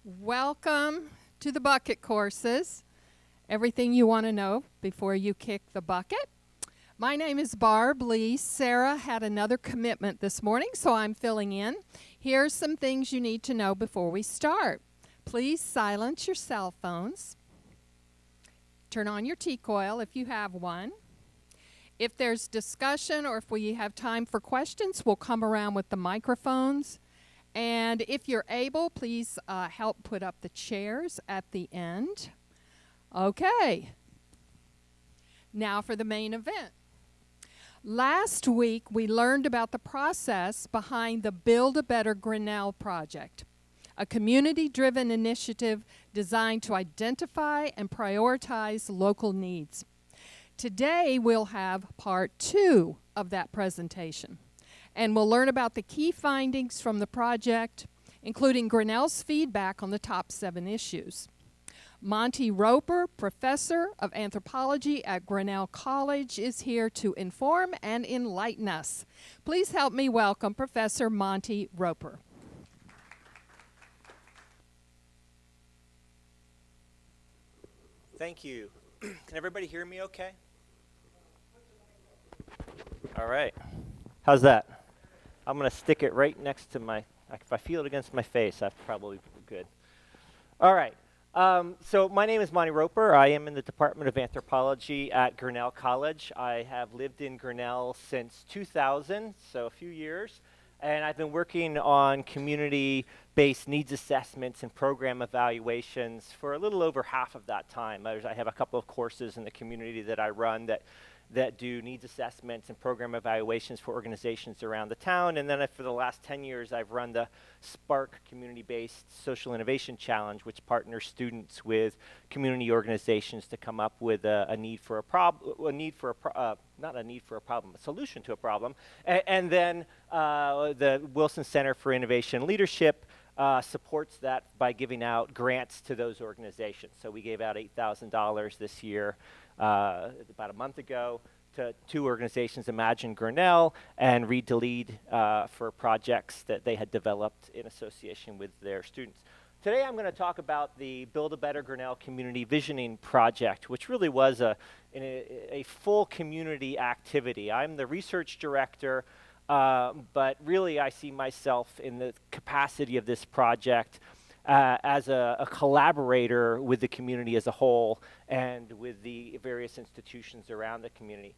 Welcome to the bucket courses. Everything you want to know before you kick the bucket. My name is Barb Lee. Sarah had another commitment this morning, so I'm filling in. Here's some things you need to know before we start. Please silence your cell phones. Turn on your tea coil if you have one. If there's discussion or if we have time for questions, we'll come around with the microphones. And if you're able, please help put up the chairs at the end. Okay. Now for the main event. Last week, we learned about the process behind the Build a Better Grinnell project, a community-driven initiative designed to identify and prioritize local needs. Today, we'll have part 2 of that presentation. And we'll learn about the key findings from the project, including Grinnell's feedback on the top 7 issues. Monty Roper, professor of anthropology at Grinnell College, is here to inform and enlighten us. Please help me welcome Professor Monty Roper. Thank you. Can everybody hear me okay? All right. How's that? I'm going to stick it right next to if I feel it against my face, that's probably good. All right. So my name is Monty Roper. I am in the Department of Anthropology at Grinnell College. I have lived in Grinnell since 2000, so a few years. And I've been working on community-based needs assessments and program evaluations for a little over half of that time. I have a couple of courses in the community that I run that do needs assessments and program evaluations for organizations around the town. And then for the last 10 years, I've run the Spark Community-Based Social Innovation Challenge, which partners students with community organizations to come up with a solution to a problem. And then the Wilson Center for Innovation Leadership supports that by giving out grants to those organizations. So we gave out $8,000 this year, about a month ago, to 2 organizations, Imagine Grinnell and Read to Lead, for projects that they had developed in association with their students. Today I'm going to talk about the Build a Better Grinnell Community Visioning Project, which really was a full community activity. I'm the research director, but really I see myself in the capacity of this project as a collaborator with the community as a whole and with the various institutions around the community.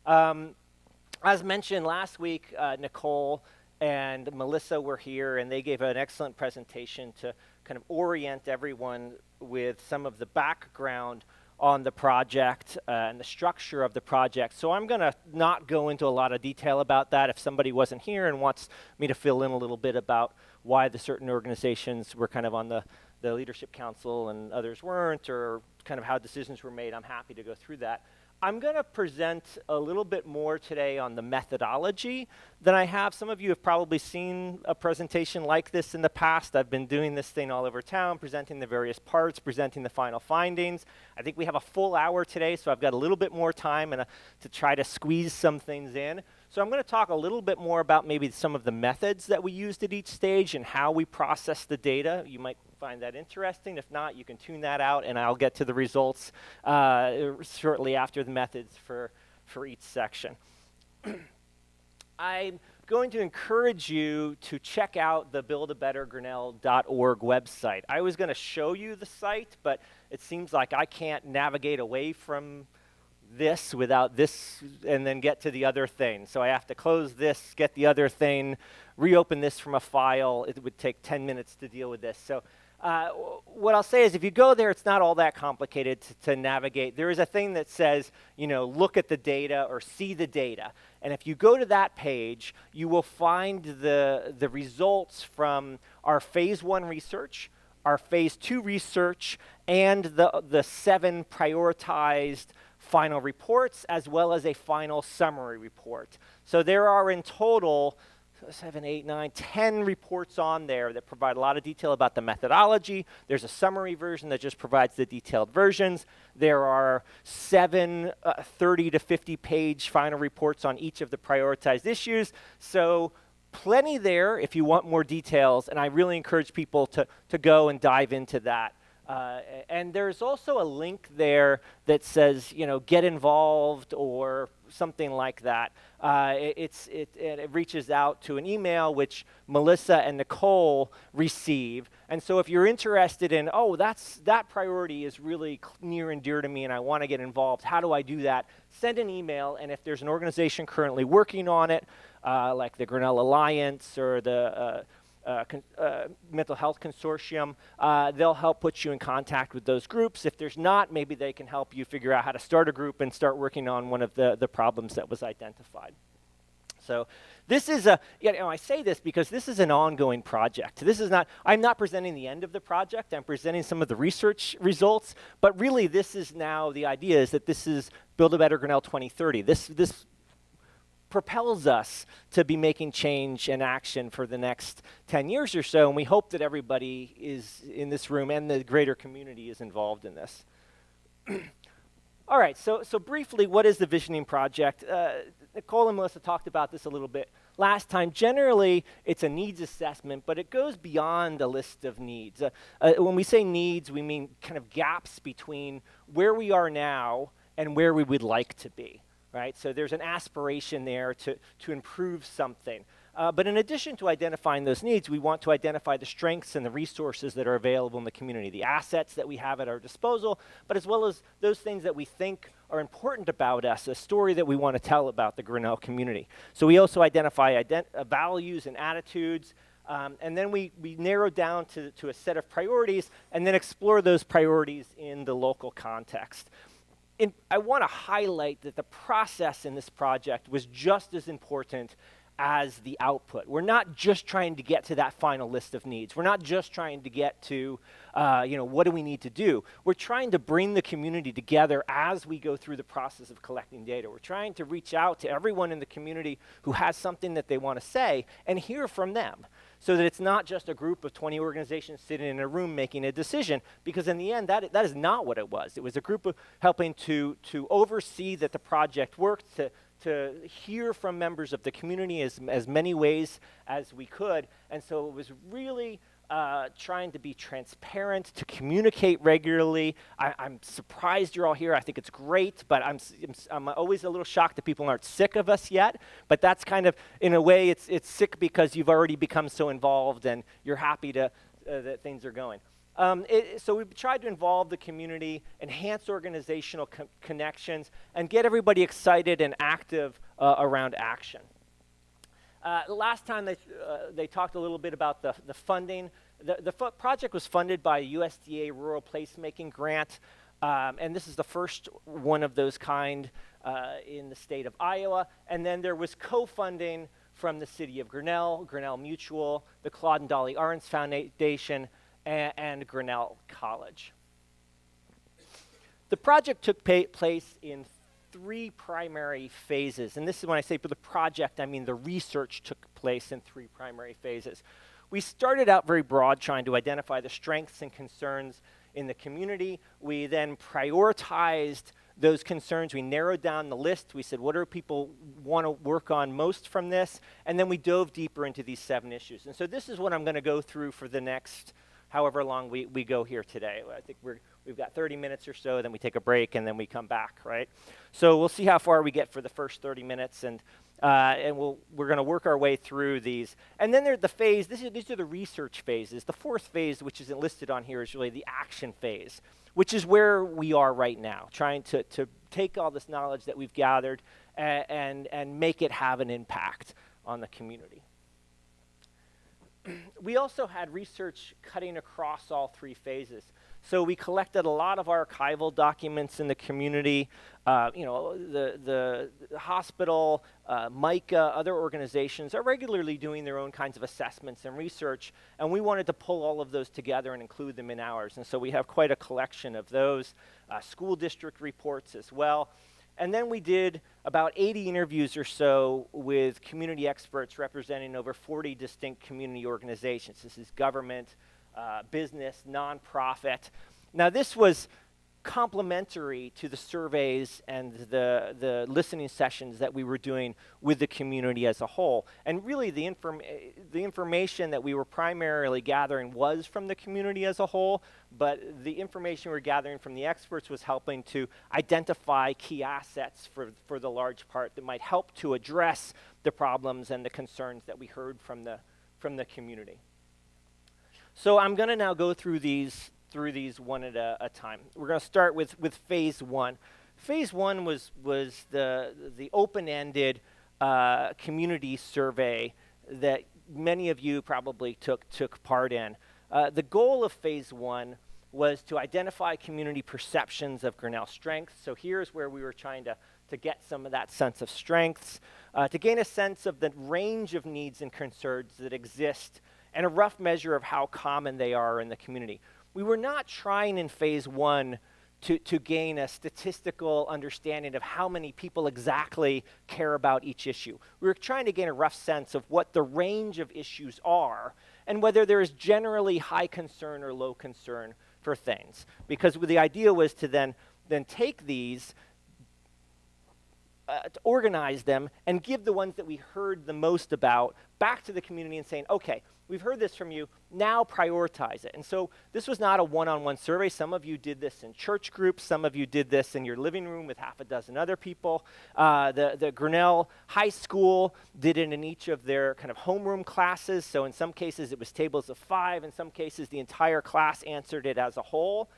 As mentioned last week, Nicole and Melissa were here, and they gave an excellent presentation to kind of orient everyone with some of the background on the project and the structure of the project. So I'm going to not go into a lot of detail about that. If somebody wasn't here and wants me to fill in a little bit about why the certain organizations were kind of on the leadership council and others weren't, or kind of how decisions were made, I'm happy to go through that. I'm going to present a little bit more today on the methodology than I have. Some of you have probably seen a presentation like this in the past. I've been doing this thing all over town, presenting the various parts, presenting the final findings. I think we have a full hour today, so I've got a little bit more time to try to squeeze some things in. So I'm going to talk a little bit more about maybe some of the methods that we used at each stage and how we process the data. You might find that interesting. If not, you can tune that out, and I'll get to the results shortly after the methods for each section. I'm going to encourage you to check out the buildabettergrinnell.org website. I was going to show you the site, but it seems like I can't navigate away from this without this and then get to the other thing. So I have to close this, get the other thing, reopen this from a file. It would take 10 minutes to deal with this. So what I'll say is if you go there, it's not all that complicated to navigate. There is a thing that says, look at the data or see the data. And if you go to that page, you will find the results from our phase 1 research, our phase 2 research, and the 7 prioritized final reports, as well as a final summary report. So there are in total 7, 8, 9, 10 reports on there that provide a lot of detail about the methodology. There's a summary version that just provides the detailed versions. There are 7 30 to 50 page final reports on each of the prioritized issues. So plenty there if you want more details, and I really encourage people to go and dive into that. And there's also a link there that says, get involved or something like that. It reaches out to an email which Melissa and Nicole receive. And so if you're interested in, that priority is really near and dear to me and I want to get involved, how do I do that? Send an email, and if there's an organization currently working on it, like the Grinnell Alliance or the Mental Health Consortium, they'll help put you in contact with those groups. If there's not, maybe they can help you figure out how to start a group and start working on one of the problems that was identified. So this is I say this because this is an ongoing project. I'm not presenting the end of the project, I'm presenting some of the research results, but really this is now, the idea is that this is Build a Better Grinnell 2030. This propels us to be making change and action for the next 10 years or so, and we hope that everybody is in this room and the greater community is involved in this. All right, so briefly, what is the Visioning Project? Nicole and Melissa talked about this a little bit last time. Generally, it's a needs assessment, but it goes beyond a list of needs. When we say needs, we mean kind of gaps between where we are now and where we would like to be. Right? So there's an aspiration there to improve something. But in addition to identifying those needs, we want to identify the strengths and the resources that are available in the community, the assets that we have at our disposal, but as well as those things that we think are important about us, a story that we want to tell about the Grinnell community. So we also identify values and attitudes, and then we narrow down to a set of priorities and then explore those priorities in the local context. I want to highlight that the process in this project was just as important as the output. We're not just trying to get to that final list of needs. We're not just trying to get to, what do we need to do? We're trying to bring the community together as we go through the process of collecting data. We're trying to reach out to everyone in the community who has something that they want to say and hear from them, so that it's not just a group of 20 organizations sitting in a room making a decision, because in the end, that is not what it was. It was a group of helping to oversee that the project worked, to hear from members of the community as many ways as we could. And so it was really trying to be transparent, to communicate regularly. I'm surprised you're all here. I think it's great, but I'm always a little shocked that people aren't sick of us yet. But that's kind of, in a way, it's sick because you've already become so involved and you're happy that things are going. So we've tried to involve the community, enhance organizational connections, and get everybody excited and active around action. The last time they talked a little bit about the funding. The project was funded by a USDA Rural Placemaking Grant, and this is the first one of those kind in the state of Iowa. And then there was co-funding from the city of Grinnell, Grinnell Mutual, the Claude and Dolly Arns Foundation, and Grinnell College. The project took place in 3 primary phases. And this is when I say for the project, I mean the research took place in 3 primary phases. We started out very broad, trying to identify the strengths and concerns in the community. We then prioritized those concerns. We narrowed down the list. We said, what do people want to work on most from this? And then we dove deeper into these 7 issues. And so this is what I'm going to go through for the next however long we go here today. I think we've got 30 minutes or so, then we take a break, and then we come back, right? So we'll see how far we get for the first 30 minutes, and we're going to work our way through these. And then there's the phase. These are the research phases. The 4th phase, which isn't listed on here, is really the action phase, which is where we are right now, trying to take all this knowledge that we've gathered and make it have an impact on the community. We also had research cutting across all 3 phases. So we collected a lot of archival documents in the community, the hospital, MICA, other organizations are regularly doing their own kinds of assessments and research, and we wanted to pull all of those together and include them in ours. And so we have quite a collection of those, school district reports as well. And then we did about 80 interviews or so with community experts representing over 40 distinct community organizations. This is government, business, nonprofit. Now this was complementary to the surveys and the listening sessions that we were doing with the community as a whole. And really the information that we were primarily gathering was from the community as a whole, but the information we were gathering from the experts was helping to identify key assets for the large part that might help to address the problems and the concerns that we heard from the community. So I'm going to now go through these one at a time. We're going to start with phase one. Phase one was the open-ended community survey that many of you probably took part in. The goal of phase one was to identify community perceptions of Grinnell strengths. So here's where we were trying to get some of that sense of strengths, to gain a sense of the range of needs and concerns that exist, and a rough measure of how common they are in the community. We were not trying in phase one to gain a statistical understanding of how many people exactly care about each issue. We were trying to gain a rough sense of what the range of issues are and whether there is generally high concern or low concern for things. Because the idea was to then take these, to organize them and give the ones that we heard the most about back to the community and saying, okay, we've heard this from you, now prioritize it. And so this was not a one-on-one survey. Some of you did this in church groups. Some of you did this in your living room with half a dozen other people. The Grinnell High School did it in each of their kind of homeroom classes. So in some cases it was tables of 5. In some cases the entire class answered it as a whole.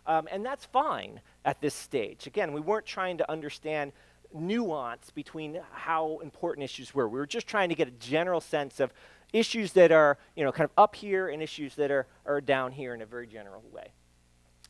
And that's fine at this stage. Again, we weren't trying to understand nuance between how important issues were. We were just trying to get a general sense of issues that are, kind of up here and issues that are down here in a very general way.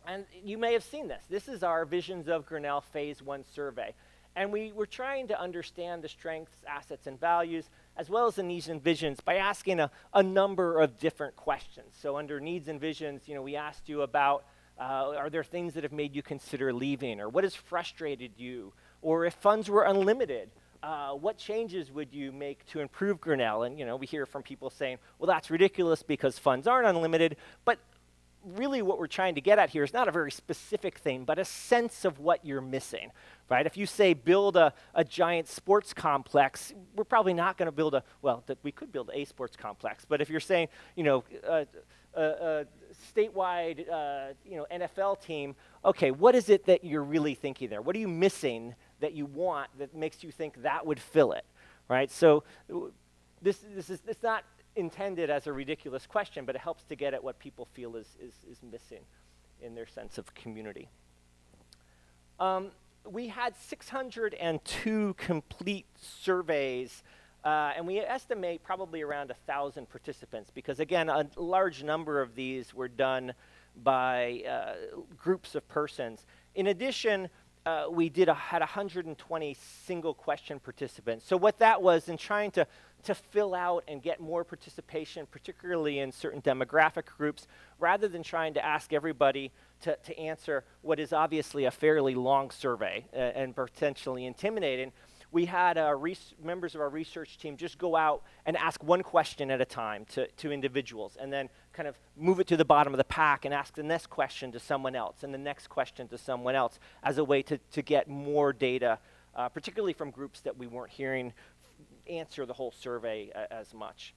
And you may have seen this. This is our Visions of Grinnell Phase 1 survey. And we were trying to understand the strengths, assets, and values, as well as the needs and visions by asking a number of different questions. So under needs and visions, we asked you about, are there things that have made you consider leaving? Or what has frustrated you? Or if funds were unlimited, what changes would you make to improve Grinnell? And, we hear from people saying, well, that's ridiculous because funds aren't unlimited. But really what we're trying to get at here is not a very specific thing, but a sense of what you're missing, right? If you say build a giant sports complex, we're probably not going to build we could build a sports complex. But if you're saying, a statewide, NFL team, okay, what is it that you're really thinking there? What are you missing that you want that makes you think that would fill it, right? So it's not intended as a ridiculous question, but it helps to get at what people feel is missing in their sense of community. We had 602 complete surveys, and we estimate probably around 1,000 participants, because again, a large number of these were done by groups of persons. In addition, we had 120 single question participants. So what that was in trying to fill out and get more participation, particularly in certain demographic groups, rather than trying to ask everybody to answer what is obviously a fairly long survey and potentially intimidating, we had members of our research team just go out and ask one question at a time to individuals, and then kind of move it to the bottom of the pack and ask the next question to someone else, and the next question to someone else, as a way to get more data, particularly from groups that we weren't hearing answer the whole survey as much.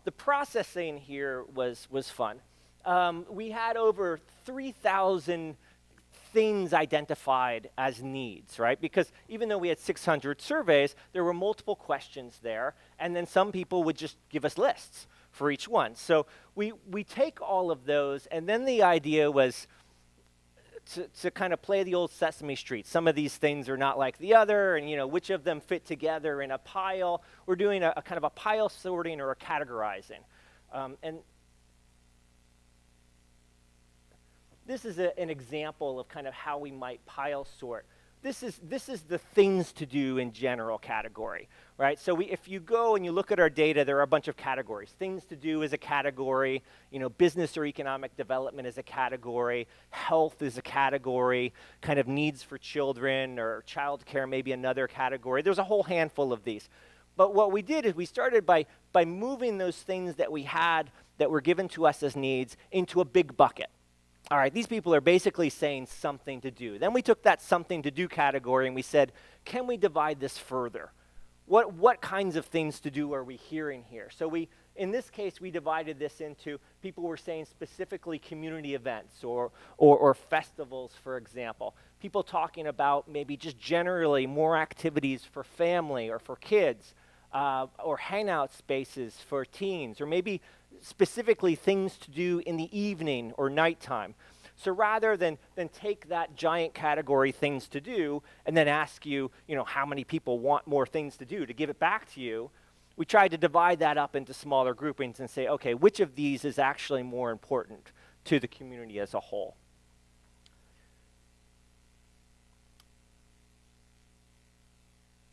The processing here was fun. We had over 3,000 things identified as needs, right? Because even though we had 600 surveys, there were multiple questions there, and then some people would just give us lists for each one. So we take all of those, and then the idea was to kind of play the old Sesame Street. Some of these things are not like the other, and which of them fit together in a pile. We're doing a kind of a pile sorting or a categorizing. And this is an example of kind of how we might pile sort. This is the things to do in general category, right? So if you go and you look at our data, there are a bunch of categories. Things to do is a category, business or economic development is a category, health is a category, kind of needs for children or childcare maybe another category. There's a whole handful of these. But what we did is we started by moving those things that we had that were given to us as needs into a big bucket. all right, these people are basically saying something to do. Then we took that something to do category and we said, can we divide this further? What kinds of things to do are we hearing here? So in this case, we divided this into people were saying specifically community events or festivals, for example. People talking about maybe just generally more activities for family or for kids, or hangout spaces for teens, or maybe specifically things to do in the evening or nighttime. So rather than take that giant category things to do and then ask you, how many people want more things to do to give it back to you, we tried to divide that up into smaller groupings and say, okay, which of these is actually more important to the community as a whole?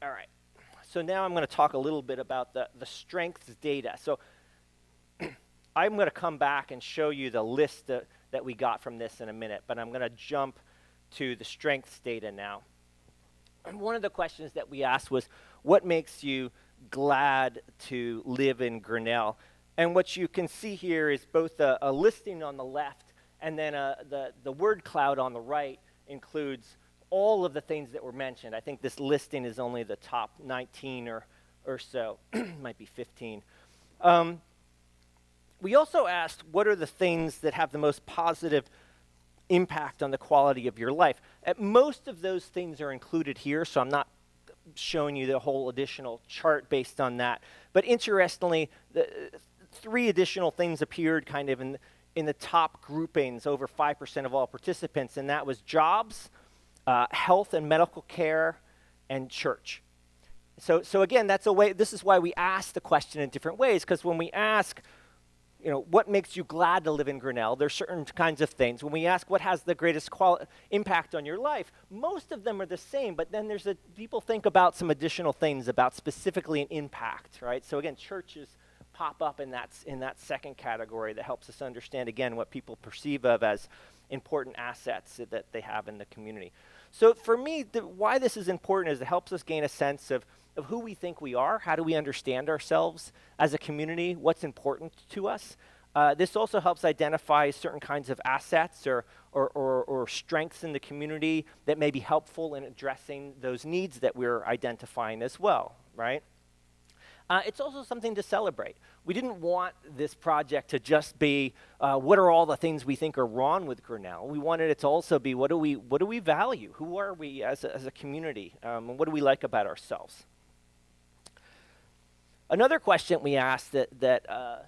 All right. So now I'm going to talk a little bit about the strengths data. So I'm going to come back and show you the list that we got from this in a minute, but I'm going to jump to the strengths data now. And one of the questions that we asked was, what makes you glad to live in Grinnell? And what you can see here is both a listing on the left and then the word cloud on the right includes all of the things that were mentioned. I think this listing is only the top 19 or so, might be 15. We also asked, what are the things that have the most positive impact on the quality of your life? Most of those things are included here, so I'm not showing you the whole additional chart based on that. But interestingly, the 3 additional things appeared kind of in the top groupings, over 5% of all participants, and that was jobs, health and medical care, and church. So again, this is why we ask the question in different ways, because when we ask, what makes you glad to live in Grinnell, there's certain kinds of things. When we ask what has the greatest impact on your life, most of them are the same, but then people think about some additional things about specifically an impact, right? So again, churches pop up in that second category that helps us understand, again, what people perceive of as important assets that they have in the community. So for me, why this is important is it helps us gain a sense of who we think we are, how do we understand ourselves as a community, what's important to us. This also helps identify certain kinds of assets or strengths in the community that may be helpful in addressing those needs that we're identifying as well, right? It's also something to celebrate. We didn't want this project to just be, what are all the things we think are wrong with Grinnell? We wanted it to also be, what do we value? Who are we as a community? And what do we like about ourselves? Another question we asked that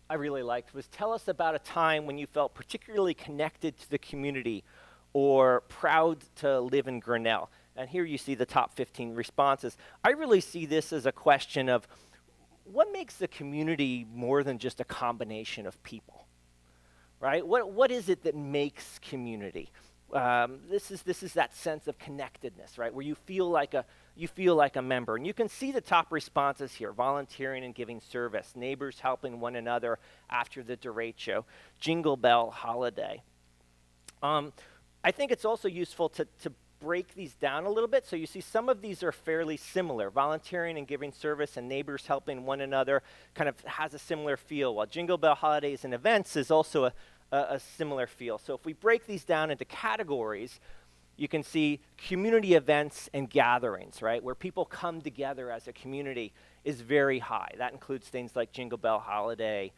I really liked was, tell us about a time when you felt particularly connected to the community or proud to live in Grinnell. And here you see the top 15 responses. I really see this as a question of what makes the community more than just a combination of people, right? What is it that makes community? This is that sense of connectedness, right? Where you feel like a member. And you can see the top responses here: volunteering and giving service, neighbors helping one another after the derecho, Jingle Bell holiday. I think it's also useful to break these down a little bit. So you see some of these are fairly similar. Volunteering and giving service and neighbors helping one another kind of has a similar feel, while Jingle Bell holidays and events is also a similar feel. So if we break these down into categories, you can see community events and gatherings, right? Where people come together as a community is very high. That includes things like Jingle Bell holiday,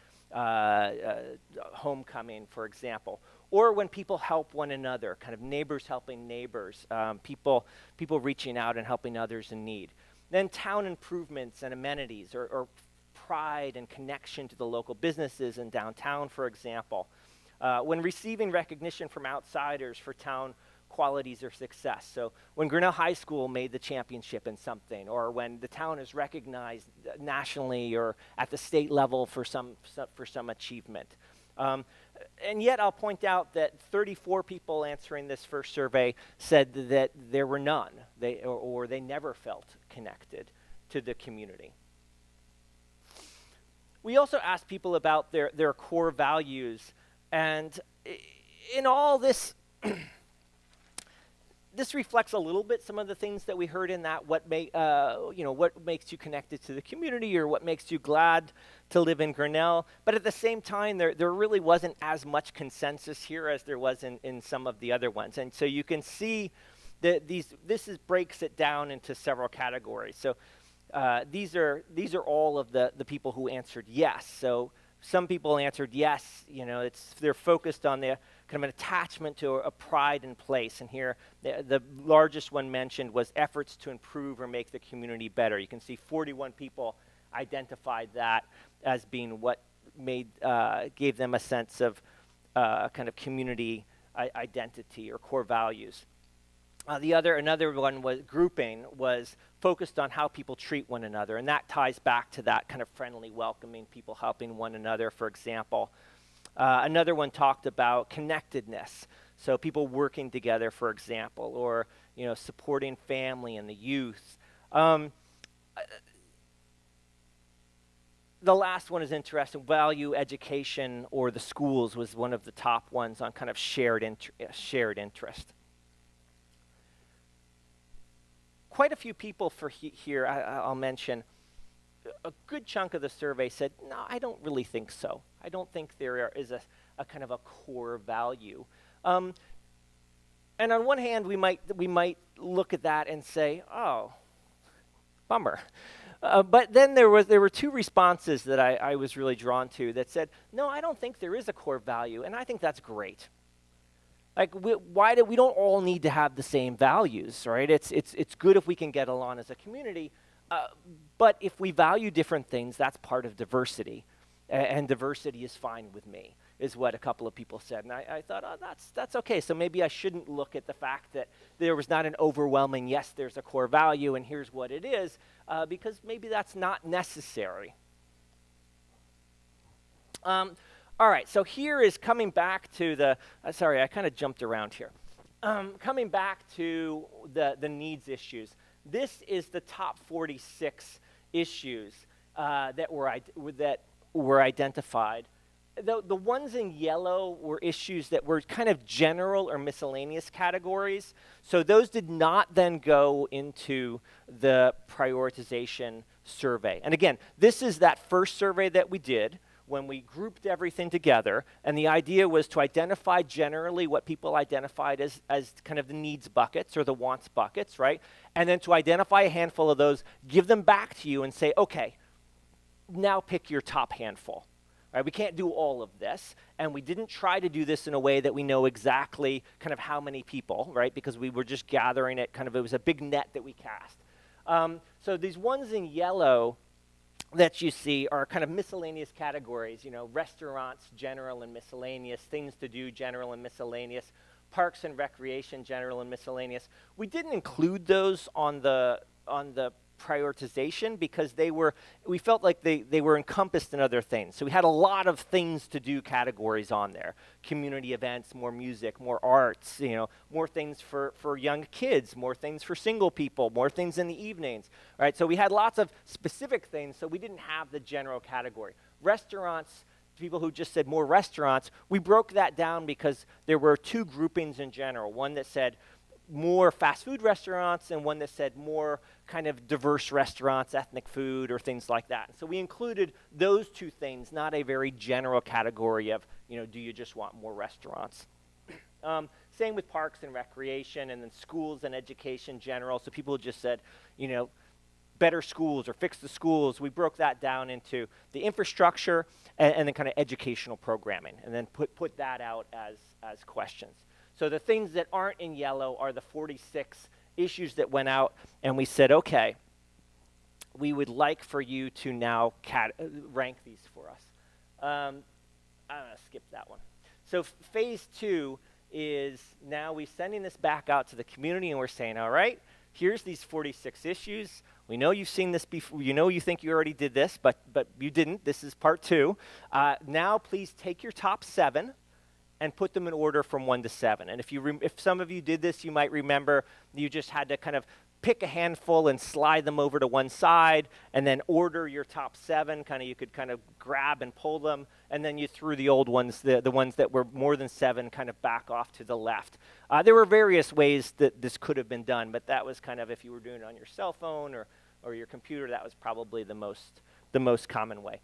homecoming, for example. Or when people help one another, kind of neighbors helping neighbors, people reaching out and helping others in need. Then town improvements and amenities, or pride and connection to the local businesses in downtown, for example. When receiving recognition from outsiders for town qualities or success. So when Grinnell High School made the championship in something, or when the town is recognized nationally or at the state level for some achievement. And yet I'll point out that 34 people answering this first survey said that there were none, or they never felt connected to the community. We also asked people about their core values, and in all this, this reflects a little bit some of the things that we heard in that, what makes you connected to the community, or what makes you glad to live in Grinnell. But at the same time, there really wasn't as much consensus here as there was in some of the other ones. And so you can see that breaks it down into several categories. So these are all of the people who answered yes. So some people answered yes, they're focused on the kind of an attachment to a pride in place. And here, the largest one mentioned was efforts to improve or make the community better. You can see 41 people identified that as being what gave them a sense of kind of community identity or core values. Another one was grouping, was focused on how people treat one another, and that ties back to that kind of friendly, welcoming, people helping one another, for example. Another one talked about connectedness, so people working together, for example, or supporting family and the youth. The last one is interesting. Value education or the schools was one of the top ones on kind of shared interest. Quite a few people here, I'll mention, a good chunk of the survey said, no, I don't really think so. I don't think there is a kind of a core value. And on one hand, we might look at that and say, oh, bummer. But then there were two responses that I was really drawn to that said, no, I don't think there is a core value, and I think that's great. Like, we don't all need to have the same values, right? It's good if we can get along as a community, but if we value different things, that's part of diversity, and diversity is fine with me, is what a couple of people said. And I thought, oh, that's okay. So maybe I shouldn't look at the fact that there was not an overwhelming, yes, there's a core value, and here's what it is, because maybe that's not necessary. All right, so here is coming back to sorry, I kind of jumped around here. Coming back to the needs issues. This is the top 46 issues that were identified. The ones in yellow were issues that were kind of general or miscellaneous categories. So those did not then go into the prioritization survey. And again, this is that first survey that we did when we grouped everything together, and the idea was to identify generally what people identified as kind of the needs buckets or the wants buckets, right? And then to identify a handful of those, give them back to you and say, okay, now pick your top handful. Right? We can't do all of this, and we didn't try to do this in a way that we know exactly kind of how many people, right? Because we were just gathering it, it was a big net that we cast. So these ones in yellow that you see are kind of miscellaneous categories, restaurants, general and miscellaneous, things to do, general and miscellaneous, parks and recreation, general and miscellaneous. We didn't include those on the prioritization because we felt like they were encompassed in other things. So we had a lot of things to do categories on there. Community events, more music, more arts, more things for young kids, more things for single people, more things in the evenings, right? So we had lots of specific things, so we didn't have the general category. Restaurants, people who just said more restaurants, we broke that down because there were two groupings in general. One that said more fast food restaurants and one that said more kind of diverse restaurants, ethnic food, or things like that. So we included those two things, not a very general category of, do you just want more restaurants? Same with parks and recreation, and then schools and education general. So people just said, better schools or fix the schools. We broke that down into the infrastructure and then kind of educational programming, and then put that out as questions. So the things that aren't in yellow are the 46 issues that went out, and we said, okay, we would like for you to now rank these for us. I'm going to skip that one. So phase 2 is now we're sending this back out to the community, and we're saying, all right, here's these 46 issues. We know you've seen this before. You think you already did this, but you didn't. This is part 2. Now please take your top 7 and put them in order from 1 to 7. And if some of you did this, you might remember you just had to kind of pick a handful and slide them over to one side, and then order your top 7. You could kind of grab and pull them, and then you threw the old ones, the ones that were more than 7, kind of back off to the left. There were various ways that this could have been done, but that was kind of, if you were doing it on your cell phone or your computer, that was probably the most common way.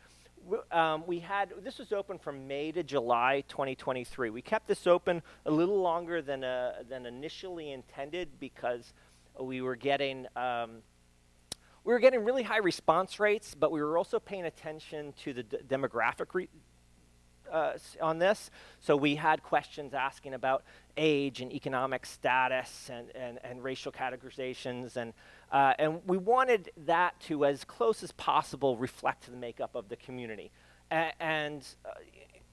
This was open from May to July 2023. We kept this open a little longer than initially intended because we were getting really high response rates, but we were also paying attention to the demographic on this. So we had questions asking about age and economic status and racial categorizations, and we wanted that to, as close as possible, reflect the makeup of the community.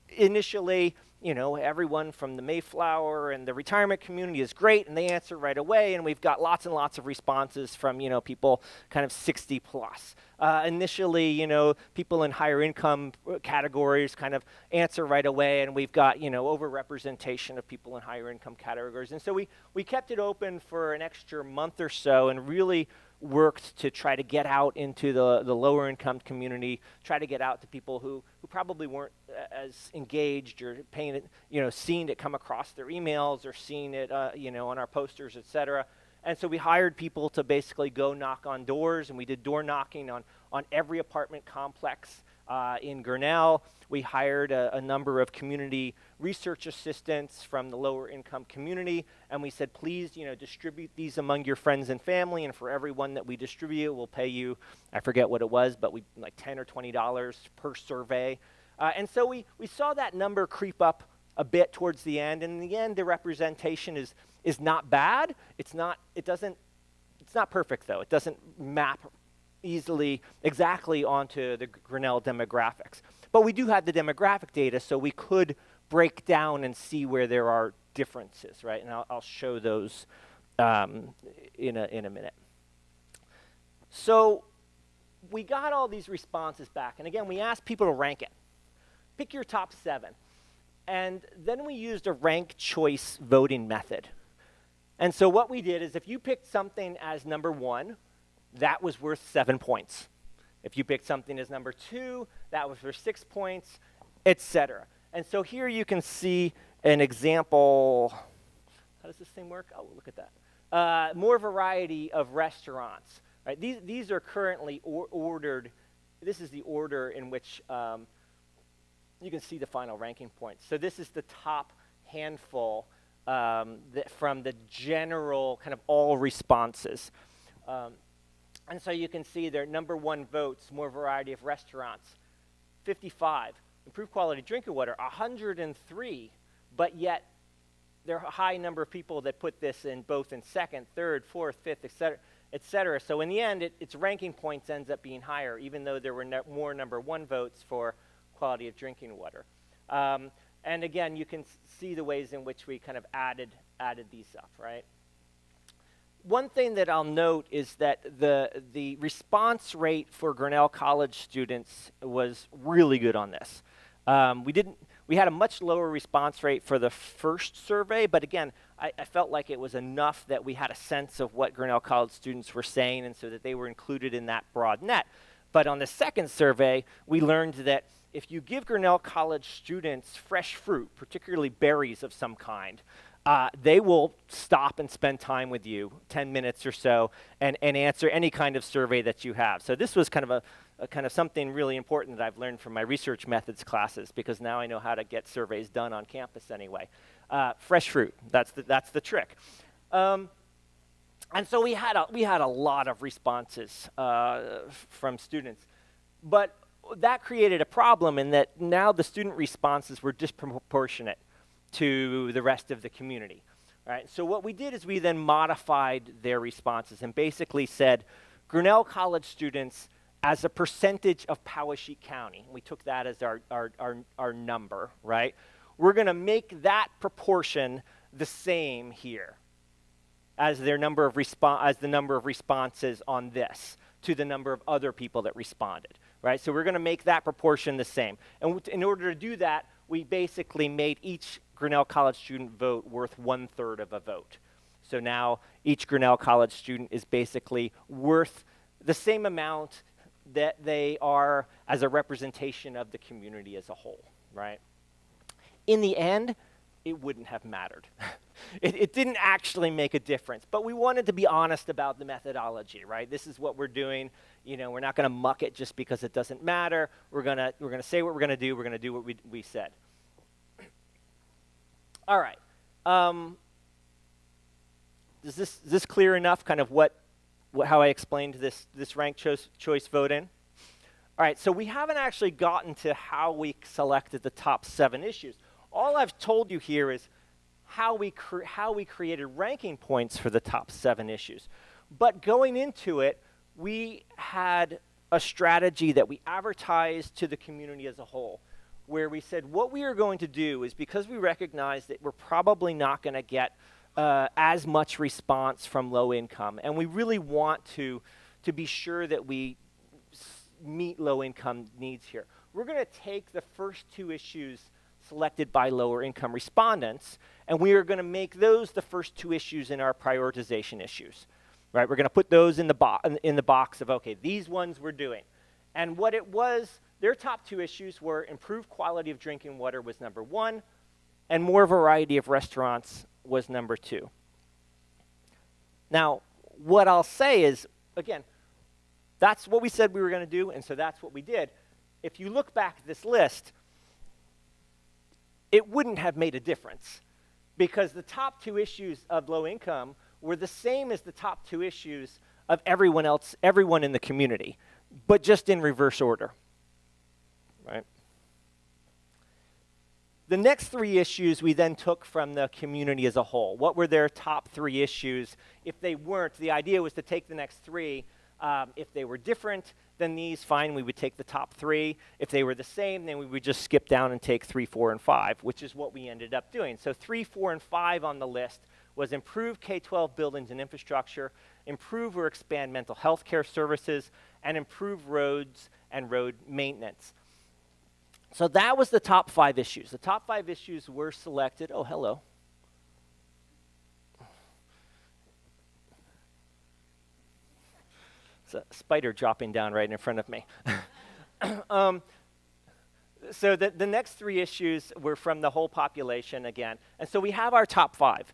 Initially, everyone from the Mayflower and the retirement community is great, and they answer right away, and we've got lots and lots of responses from, people kind of 60 plus. Initially, people in higher income categories kind of answer right away, and we've got, overrepresentation of people in higher income categories. And so we kept it open for an extra month or so and really worked to try to get out into the lower income community, try to get out to people who probably weren't as engaged or paying it, seeing it come across their emails or seeing it, on our posters, et cetera. And so we hired people to basically go knock on doors, and we did door knocking on every apartment complex in Grinnell. We hired a number of community research assistants from the lower income community, and we said, please, distribute these among your friends and family, and for every one that we distribute, we'll pay you, I forget what it was, but like $10 or $20 per survey. And so we saw that number creep up a bit towards the end, and in the end, the representation is not bad. It's not perfect, though. It doesn't map easily exactly onto the Grinnell demographics. But we do have the demographic data, so we could break down and see where there are differences, right? And I'll show those in a minute. So we got all these responses back, and again, we asked people to rank it. Pick your top 7. And then we used a rank choice voting method. And so what we did is if you picked something as number 1, that was worth 7 points. If you picked something as number 2, that was worth 6 points, etc. And so here you can see an example. How does this thing work? Oh, look at that. More variety of restaurants. Right? These are currently ordered. This is the order in which you can see the final ranking points. So this is the top handful from the general kind of all responses. And so you can see their number 1 votes, more variety of restaurants, 55. Improved quality drinking water, 103. But yet there are a high number of people that put this in both in 2nd, 3rd, 4th, 5th, et cetera. So in the end, its ranking points ends up being higher, even though there were more number 1 votes for quality of drinking water. And again, you can see the ways in which we kind of added these up, right? One thing that I'll note is that the response rate for Grinnell College students was really good on this. We had a much lower response rate for the first survey, but again, I felt like it was enough that we had a sense of what Grinnell College students were saying, and so that they were included in that broad net. But on the second survey, we learned that if you give Grinnell College students fresh fruit, particularly berries of some kind, they will stop and spend time with you, 10 minutes or so, and answer any kind of survey that you have. So this was kind of a kind of something really important that I've learned from my research methods classes, because now I know how to get surveys done on campus anyway. Fresh fruit, that's the trick. And so we had a lot of responses from students, but that created a problem in that now the student responses were disproportionate to the rest of the community, right? So what we did is we then modified their responses and basically said, Grinnell College students as a percentage of Poweshiek County, we took that as our number, right? We're gonna make that proportion the same here as the number of responses on this to the number of other people that responded, right? So we're gonna make that proportion the same. And in order to do that, we basically made each Grinnell College student vote worth 1/3 of a vote. So now each Grinnell College student is basically worth the same amount that they are as a representation of the community as a whole, right? In the end, it wouldn't have mattered. It didn't actually make a difference, but we wanted to be honest about the methodology, right? This is what we're doing. You know, we're not going to muck it just because it doesn't matter. We're gonna say what we're going to do. We're going to do what we said. All right. Is this clear enough? Kind of how I explained this ranked choice vote-in? All right, so we haven't actually gotten to how we selected the top 7 issues. All I've told you here is how we created ranking points for the top 7 issues. But going into it, we had a strategy that we advertised to the community as a whole, where we said what we are going to do is, because we recognize that we're probably not going to get as much response from low income, and we really want to be sure that we meet low income needs here. We're going to take the first 2 issues selected by lower income respondents, and we are going to make those the first 2 issues in our prioritization issues, right? We're going to put those in the box of, okay, these ones we're doing. And what it was, their top 2 issues were improved quality of drinking water was number 1, and more variety of restaurants was number 2. Now, what I'll say is, again, that's what we said we were going to do, and so that's what we did. If you look back at this list, it wouldn't have made a difference, because the top 2 issues of low income were the same as the top 2 issues of everyone in the community, but just in reverse order, right? The next 3 issues we then took from the community as a whole. What were their top 3 issues? If they weren't, the idea was to take the next 3. If they were different than these, fine, we would take the top 3. If they were the same, then we would just skip down and take 3, 4, and 5, which is what we ended up doing. So 3, 4, and 5 on the list was improve K-12 buildings and infrastructure, improve or expand mental health care services, and improve roads and road maintenance. So that was the top 5 issues. The top 5 issues were selected. Oh, hello. It's a spider dropping down right in front of me. So the next 3 issues were from the whole population again. And so we have our top 5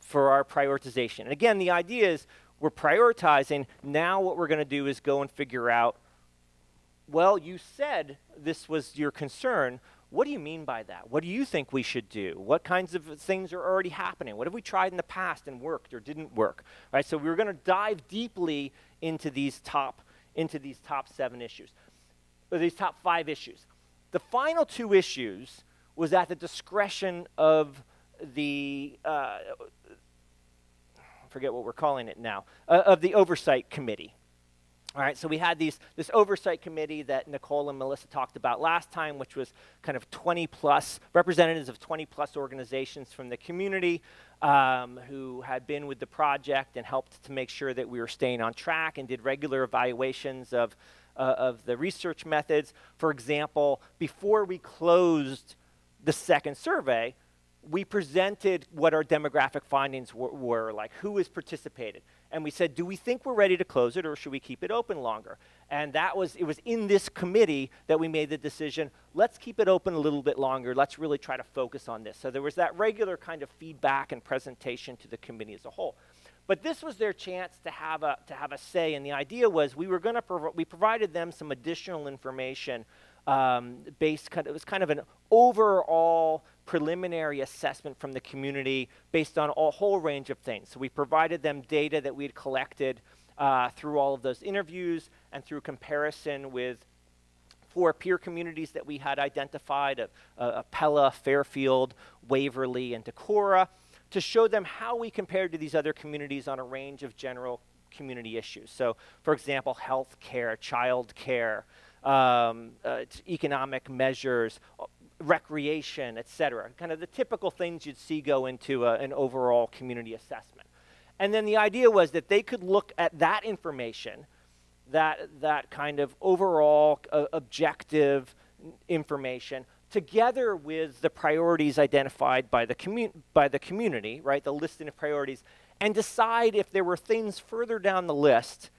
for our prioritization. And again, the idea is we're prioritizing. Now what we're going to do is go and figure out, well, you said this was your concern. What do you mean by that? What do you think we should do? What kinds of things are already happening? What have we tried in the past and worked or didn't work? Right? So we're going to dive deeply into these top 7 issues, or these top 5 issues. The final 2 issues was at the discretion of the I forget what we're calling it now, of the oversight committee. All right, so we had this oversight committee that Nicole and Melissa talked about last time, which was kind of 20-plus representatives of 20-plus organizations from the community who had been with the project and helped to make sure that we were staying on track and did regular evaluations of the research methods. For example, before we closed the second survey, we presented what our demographic findings were, like who has participated. And we said, do we think we're ready to close it, or should we keep it open longer? And it was in this committee that we made the decision, let's keep it open a little bit longer. Let's really try to focus on this. So there was that regular kind of feedback and presentation to the committee as a whole. But this was their chance to have a say, and the idea was we provided them some additional information it was kind of an overall preliminary assessment from the community based on a whole range of things. So we provided them data that we had collected through all of those interviews and through comparison with 4 peer communities that we had identified, Pella, Fairfield, Waverly, and Decorah, to show them how we compared to these other communities on a range of general community issues. So, for example, health care, child care, economic measures, recreation, et cetera. Kind of the typical things you'd see go into an overall community assessment. And then the idea was that they could look at that information, that kind of overall objective information, together with the priorities identified by the community, right, the listing of priorities, and decide if there were things further down the list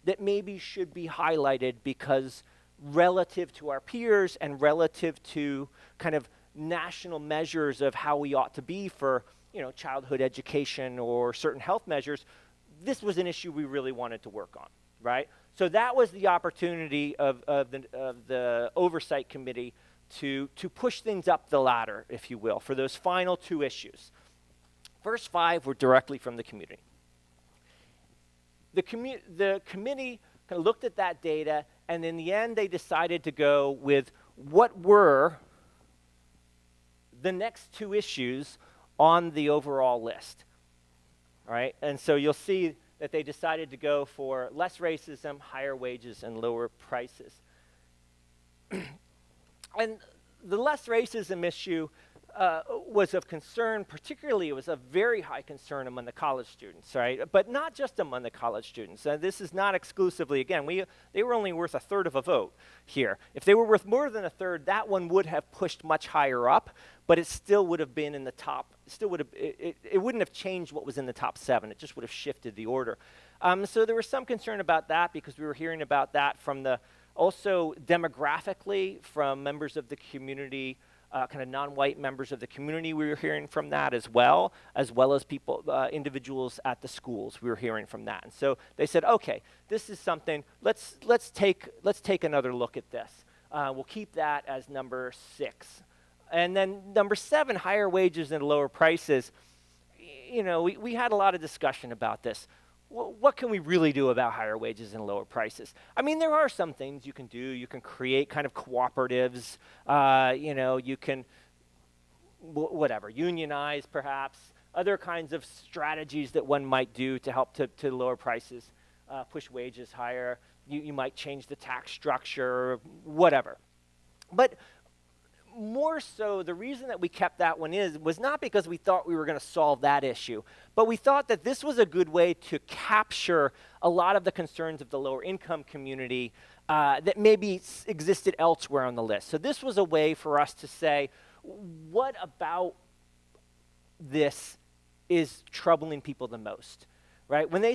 that maybe should be highlighted because relative to our peers and relative to kind of national measures of how we ought to be for, childhood education or certain health measures, this was an issue we really wanted to work on, right? So that was the opportunity of the Oversight Committee to push things up the ladder, if you will, for those final 2 issues. First 5 were directly from the community. The committee kind of looked at that data, and in the end, they decided to go with what were the next 2 issues on the overall list, all right? And so you'll see that they decided to go for less racism, higher wages, and lower prices. And the less racism issue was of concern, particularly it was a very high concern among the college students, right? But not just among the college students. This is not exclusively, again, they were only worth 1/3 of a vote here. If they were worth more than 1/3, that one would have pushed much higher up, but it still would have been in the top, it wouldn't have changed what was in the top 7, it just would have shifted the order. So there was some concern about that because we were hearing about that from also demographically from members of the community, kind of non-white members of the community, we were hearing from that as well as people, individuals at the schools, we were hearing from that. And so they said, okay, this is something, let's take another look at this. We'll keep that as number 6. And then number 7, higher wages and lower prices. We had a lot of discussion about this. What can we really do about higher wages and lower prices? I mean, there are some things you can do. You can create kind of cooperatives. You can, unionize perhaps. Other kinds of strategies that one might do to help to lower prices, push wages higher. You might change the tax structure, whatever. But more so, the reason that we kept that one was not because we thought we were going to solve that issue, but we thought that this was a good way to capture a lot of the concerns of the lower income community that maybe existed elsewhere on the list. So this was a way for us to say, what about this is troubling people the most, right? When they're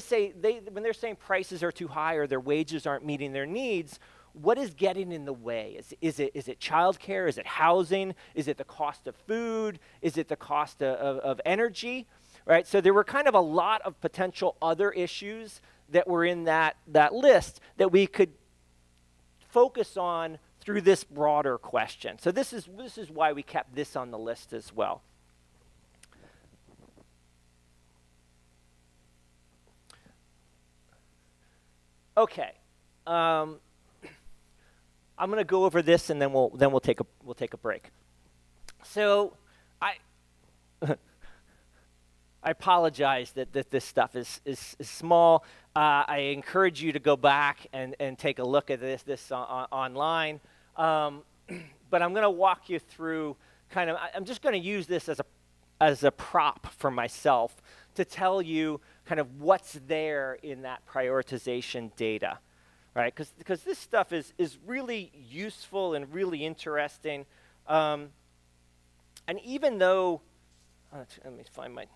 saying prices are too high or their wages aren't meeting their needs, what is getting in the way? Is it childcare? Is it housing? Is it the cost of food? Is it the cost of energy? Right? So there were kind of a lot of potential other issues that were in that list that we could focus on through this broader question. So this is why we kept this on the list as well. Okay. I'm going to go over this, and then we'll take a break. So I apologize that this stuff is small. I encourage you to go back and take a look at this online. But I'm going to walk you through I'm just going to use this as a prop for myself to tell you kind of what's there in that prioritization data. Right, because this stuff is really useful and really interesting, and even though, let me find my.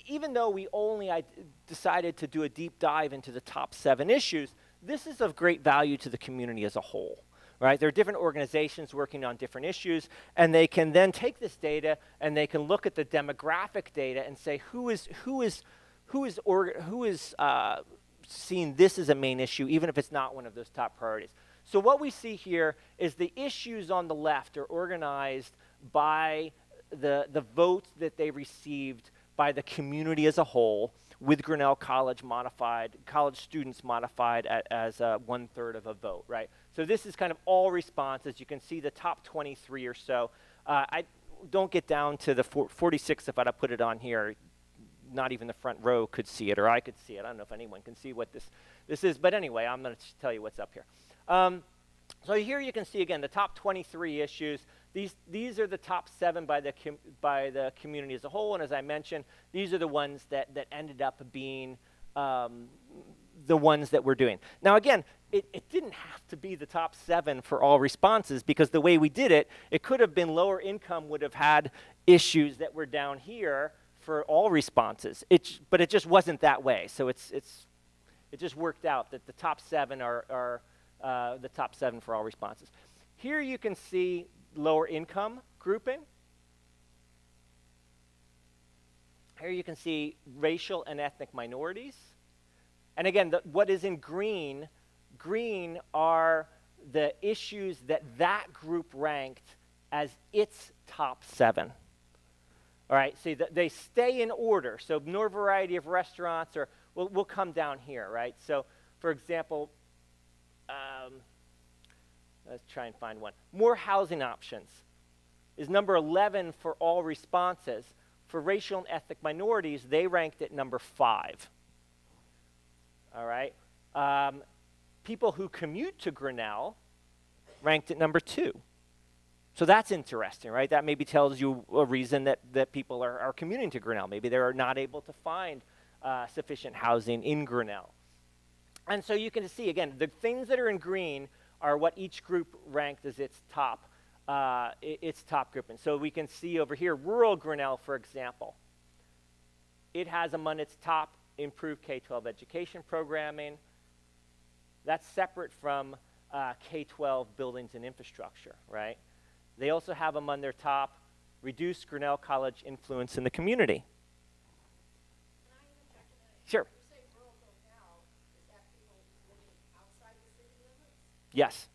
Even though we only decided to do a deep dive into the top 7 issues, this is of great value to the community as a whole. Right, there are different organizations working on different issues, and they can then take this data and they can look at the demographic data and say who is seeing this as a main issue, even if it's not one of those top priorities. So what we see here is the issues on the left are organized by the votes that they received by the community as a whole, with Grinnell College students modified as 1/3 of a vote, right? So this is kind of all responses. You can see the top 23 or so. I don't get down to the 46 if I'd put it on here. Not even the front row could see it, or I could see it. I don't know if anyone can see what this is, but anyway, I'm going to tell you what's up here. So here you can see again the top 23 issues. These are the top 7 by the community as a whole, and as I mentioned, these are the ones that ended up being the ones that we're doing. Now again, it didn't have to be the top 7 for all responses, because the way we did it, it could have been lower income would have had issues that were down here for all responses. But it just wasn't that way. So it just worked out that the top 7 are the top 7 for all responses. Here you can see lower income grouping. Here you can see racial and ethnic minorities. And again, what is in green are the issues that group ranked as its top 7. All right, so they stay in order. So more variety of restaurants, or we'll come down here, right? So for example, let's try and find one. More housing options is number 11 for all responses. For racial and ethnic minorities, they ranked at number 5. All right. People who commute to Grinnell ranked at number 2. So that's interesting, right? That maybe tells you a reason that people are commuting to Grinnell. Maybe they're not able to find sufficient housing in Grinnell. And so you can see, again, the things that are in green are what each group ranked as its top group. And so we can see over here, rural Grinnell, for example. It has among its top improved K-12 education programming. That's separate from K-12 buildings and infrastructure, right? They also have among their top reduced Grinnell College influence in the community. Can I interject in that? Sure. You say rural Grinnell, is that people living outside the city limits? Yes.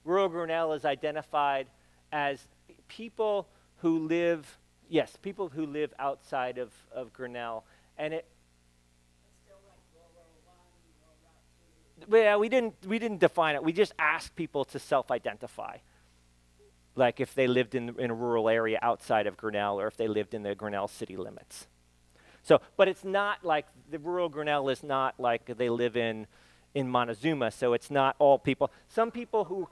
Rural Grinnell is identified as people who live outside of Grinnell. And it, It's still like rural 1, rural 2. well, we didn't define it. We just asked people to self-identify, like if they lived in a rural area outside of Grinnell, or if they lived in the Grinnell city limits. So, but it's not like the rural Grinnell is not like they live in Montezuma. So it's not all people. Some people who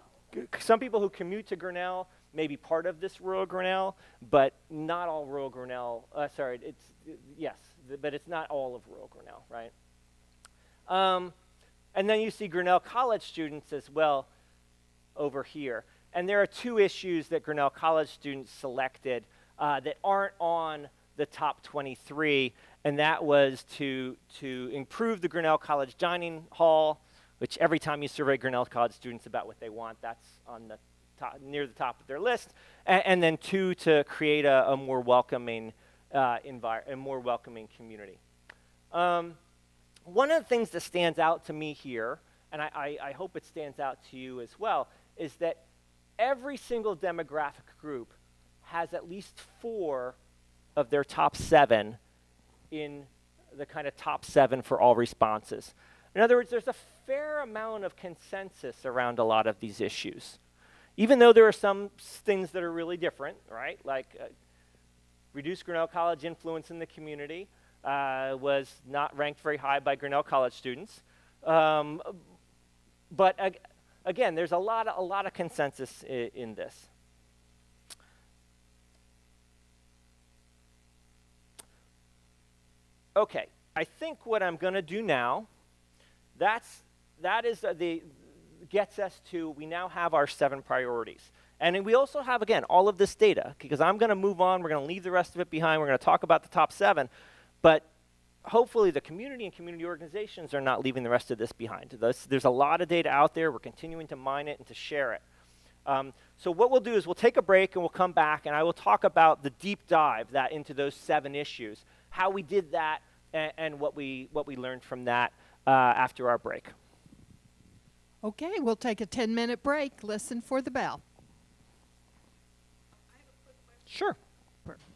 commute to Grinnell may be part of this rural Grinnell, but not all rural Grinnell. But it's not all of rural Grinnell, right? And then you see Grinnell College students as well over here. And there are 2 issues that Grinnell College students selected that aren't on the top 23, and that was to improve the Grinnell College dining hall, which every time you survey Grinnell College students about what they want, that's on the top, near the top of their list. And then 2, to create a more welcoming community. One of the things that stands out to me here, and I hope it stands out to you as well, is that every single demographic group has at least 4 of their top 7 in the kind of top 7 for all responses. In other words, there's a fair amount of consensus around a lot of these issues. Even though there are some things that are really different, right? Like reduced Grinnell College influence in the community was not ranked very high by Grinnell College students. But again, there's a lot of consensus in this. Okay, I think what I'm going to do now, that is gets us to, we now have our 7 priorities. And we also have, again, all of this data, because I'm going to move on. We're going to leave the rest of it behind. We're going to talk about the top 7. But hopefully the community and community organizations are not leaving the rest of this behind. There's a lot of data out there. We're continuing to mine it and to share it. So what we'll do is we'll take a break and we'll come back, and I will talk about the deep dive into those 7 issues, how we did that, and what we learned from that after our break. Okay, we'll take a 10-minute break. Listen for the bell. I have a quick question. Sure. Perfect.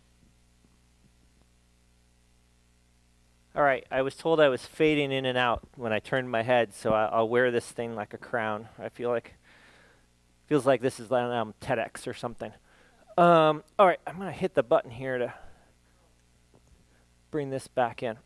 All right, I was told I was fading in and out when I turned my head, so I'll wear this thing like a crown. Feels like this is TEDx or something. All right, I'm going to hit the button here to bring this back in.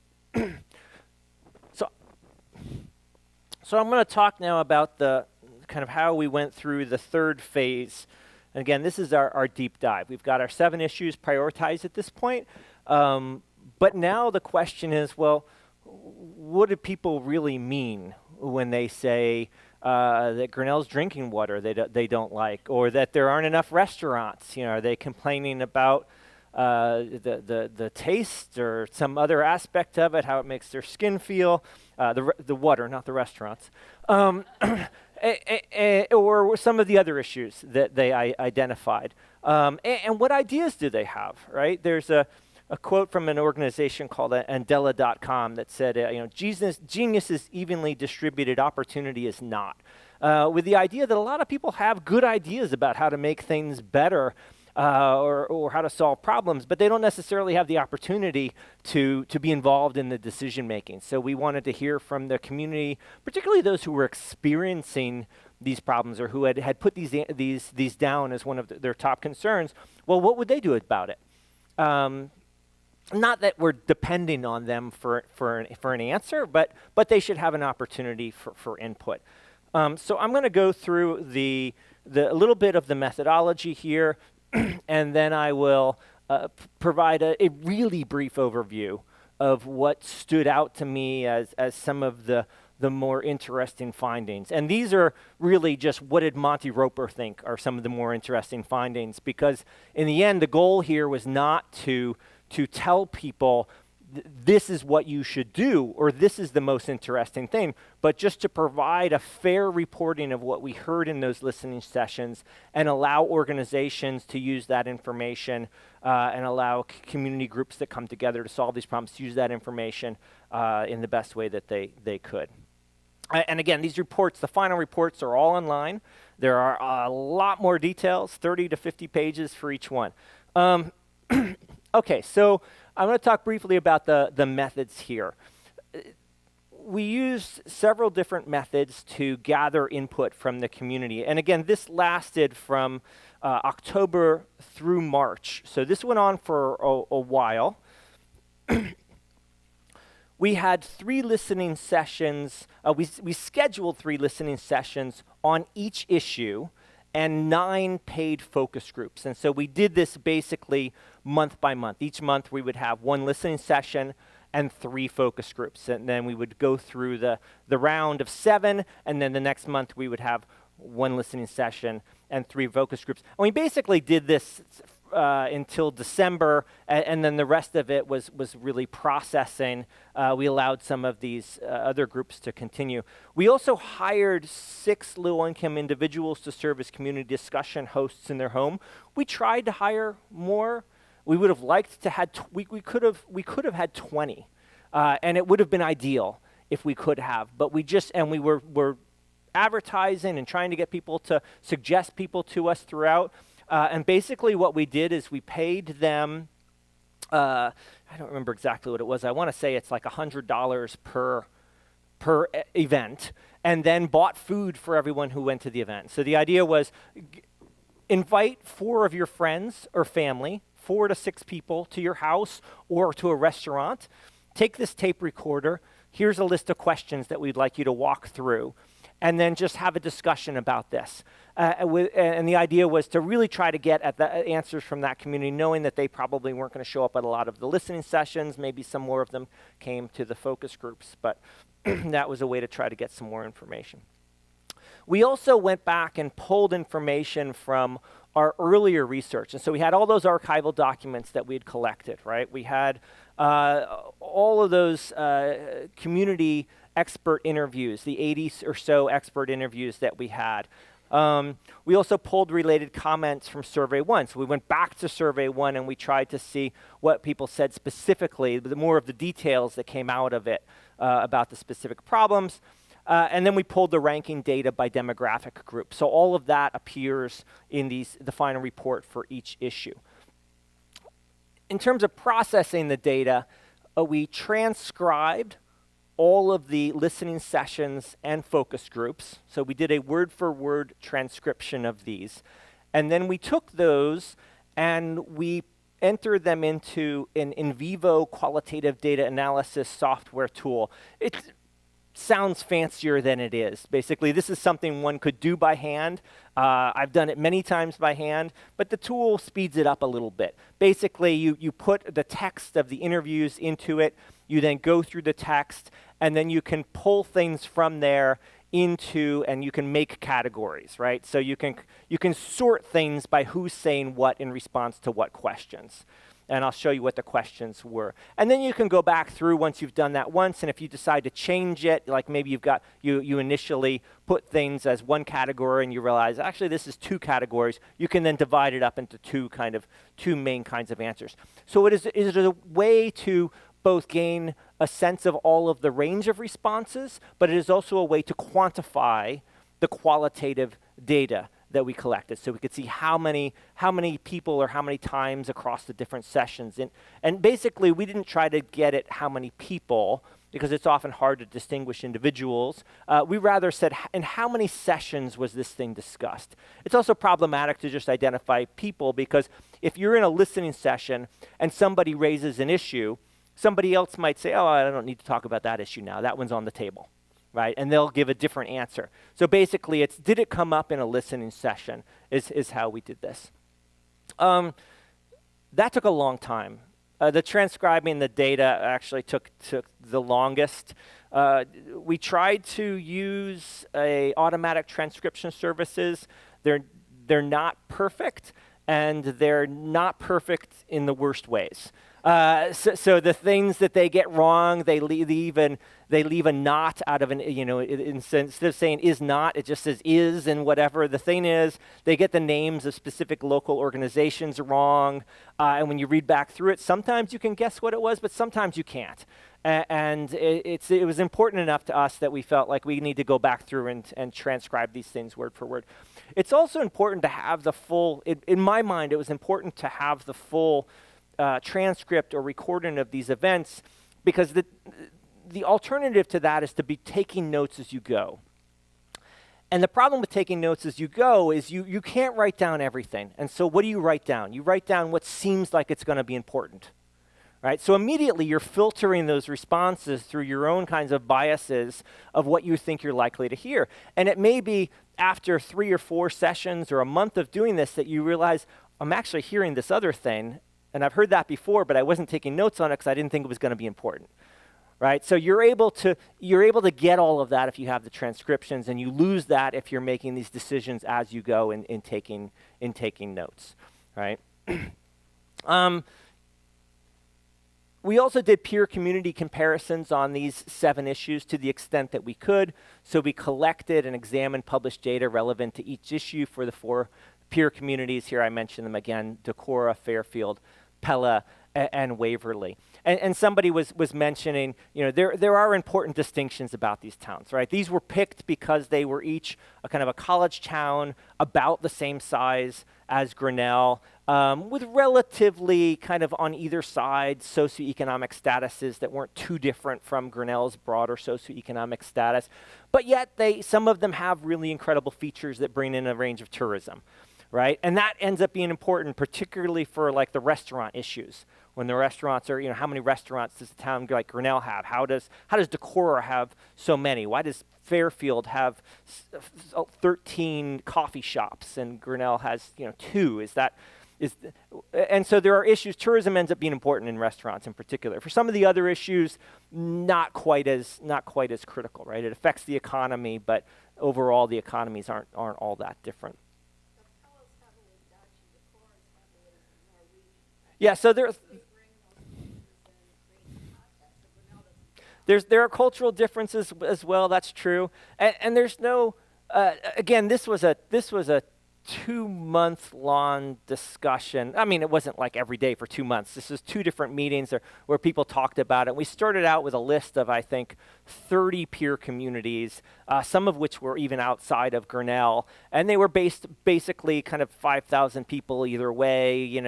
So I'm going to talk now about the kind of how we went through the 3rd phase. And again, this is our deep dive. We've got our 7 issues prioritized at this point. But now the question is, well, what do people really mean when they say that Grinnell's drinking water they don't like, or that there aren't enough restaurants. Are they complaining about the taste or some other aspect of it, how it makes their skin feel? The water, not the restaurants. Or some of the other issues that they identified. And what ideas do they have, right? There's a quote from an organization called Andela.com that said, genius is evenly distributed, opportunity is not. With the idea that a lot of people have good ideas about how to make things better, or how to solve problems, but they don't necessarily have the opportunity to be involved in the decision making. So we wanted to hear from the community, particularly those who were experiencing these problems or who had put these down as one of their top concerns. Well, what would they do about it? Not that we're depending on them for an answer, but they should have an opportunity for input. So I'm going to go through a little bit of the methodology here, and then I will provide a really brief overview of what stood out to me as some of the more interesting findings. And these are really just what did Monty Roper think are some of the more interesting findings, because in the end, the goal here was not to tell people this is what you should do, or this is the most interesting thing, but just to provide a fair reporting of what we heard in those listening sessions and allow organizations to use that information and allow community groups that come together to solve these problems to use that information in the best way that they could. And again, these reports, the final reports are all online. There are a lot more details, 30 to 50 pages for each one. Okay, so I'm going to talk briefly about the methods here. We used several different methods to gather input from the community. And again, this lasted from October through March. So this went on for a while. We had 3 listening sessions. We scheduled 3 listening sessions on each issue and 9 paid focus groups. And so we did this basically month by month. Each month we would have 1 listening session and 3 focus groups. And then we would go through the round of 7, and then the next month we would have 1 listening session and 3 focus groups. And we basically did this until December, and then the rest of it was really processing. We allowed some of these other groups to continue. We also hired 6 low-income individuals to serve as community discussion hosts in their home. We tried to hire more. We would have liked to had we could have had 20, and it would have been ideal if we could have. But we were advertising and trying to get people to suggest people to us throughout. And basically what we did is we paid them, I don't remember exactly what it was. I want to say it's like $100 per event, and then bought food for everyone who went to the event. So the idea was invite 4 of your friends or family, 4 to 6 people to your house or to a restaurant. Take this tape recorder. Here's a list of questions that we'd like you to walk through, and then just have a discussion about this. And the idea was to really try to get at the answers from that community, knowing that they probably weren't going to show up at a lot of the listening sessions. Maybe some more of them came to the focus groups, but that was a way to try to get some more information. We also went back and pulled information from our earlier research. And so we had all those archival documents that we had collected, right? We had all of those community expert interviews, the 80 or so expert interviews that we had. We also pulled related comments from Survey 1. So we went back to Survey 1 and we tried to see what people said specifically, the more of the details that came out of it about the specific problems. And then we pulled the ranking data by demographic group. So all of that appears in the final report for each issue. In terms of processing the data, we transcribed all of the listening sessions and focus groups. So we did a word-for-word transcription of these. And then we took those and we entered them into an in vivo qualitative data analysis software tool. It sounds fancier than it is. Basically, this is something one could do by hand. I've done it many times by hand, but the tool speeds it up a little bit. Basically, you put the text of the interviews into it, you then go through the text, and then you can pull things from there into, and you can make categories, right? So you can sort things by who's saying what in response to what questions. And I'll show you what the questions were. And then you can go back through once you've done that once, and if you decide to change it, like maybe you initially put things as one category and you realize, actually this is two categories, you can then divide it up into two main kinds of answers. So it is a way to both gain a sense of all of the range of responses, but it is also a way to quantify the qualitative data that we collected, so we could see how many people or how many times across the different sessions. And basically, we didn't try to get at how many people, because it's often hard to distinguish individuals. We rather said, in how many sessions was this thing discussed? It's also problematic to just identify people, because if you're in a listening session and somebody raises an issue, somebody else might say, oh, I don't need to talk about that issue now. That one's on the table. Right, and they'll give a different answer. So basically, it's did it come up in a listening session is how we did this. That took a long time. The transcribing the data actually took the longest. We tried to use automatic transcription services. They're not perfect, and they're not perfect in the worst ways. So the things that they get wrong, they leave a not out of an, instead of saying is not, it just says is and whatever. The thing is, they get the names of specific local organizations wrong. And when you read back through it, sometimes you can guess what it was, but sometimes you can't. And it was important enough to us that we felt like we need to go back through and transcribe these things word for word. It's also important to have the full, in my mind, it was important to have the full transcript or recording of these events, because the alternative to that is to be taking notes as you go. And the problem with taking notes as you go is you can't write down everything. And so what do you write down? You write down what seems like it's going to be important, right? So immediately you're filtering those responses through your own kinds of biases of what you think you're likely to hear. And it may be after 3 or 4 sessions or a month of doing this that you realize, I'm actually hearing this other thing, and I've heard that before, but I wasn't taking notes on it because I didn't think it was going to be important, right? So you're able to get all of that if you have the transcriptions, and you lose that if you're making these decisions as you go in taking notes, right? We also did peer community comparisons on these 7 issues to the extent that we could. So we collected and examined published data relevant to each issue for the 4 peer communities. Here I mentioned them again: Decorah, Fairfield, Pella, and Waverly. And somebody was mentioning, there are important distinctions about these towns, right? These were picked because they were each a kind of a college town about the same size as Grinnell, with relatively kind of on either side socioeconomic statuses that weren't too different from Grinnell's broader socioeconomic status. But yet some of them have really incredible features that bring in a range of tourism, right? And that ends up being important, particularly for like the restaurant issues. When the restaurants are, how many restaurants does a town like Grinnell have? How does Decorah have so many? Why does Fairfield have 13 coffee shops and Grinnell has 2? And so there are issues. Tourism ends up being important in restaurants in particular. For some of the other issues, not quite as critical, right? It affects the economy, but overall the economies aren't all that different. Yeah, so there are cultural differences as well. That's true, and there's no. Again, this was a 2-month-long discussion. I mean, it wasn't like every day for 2 months. This was 2 different meetings where people talked about it. We started out with a list of, I think, 30 peer communities, some of which were even outside of Grinnell, and they were basically kind of 5,000 people either way.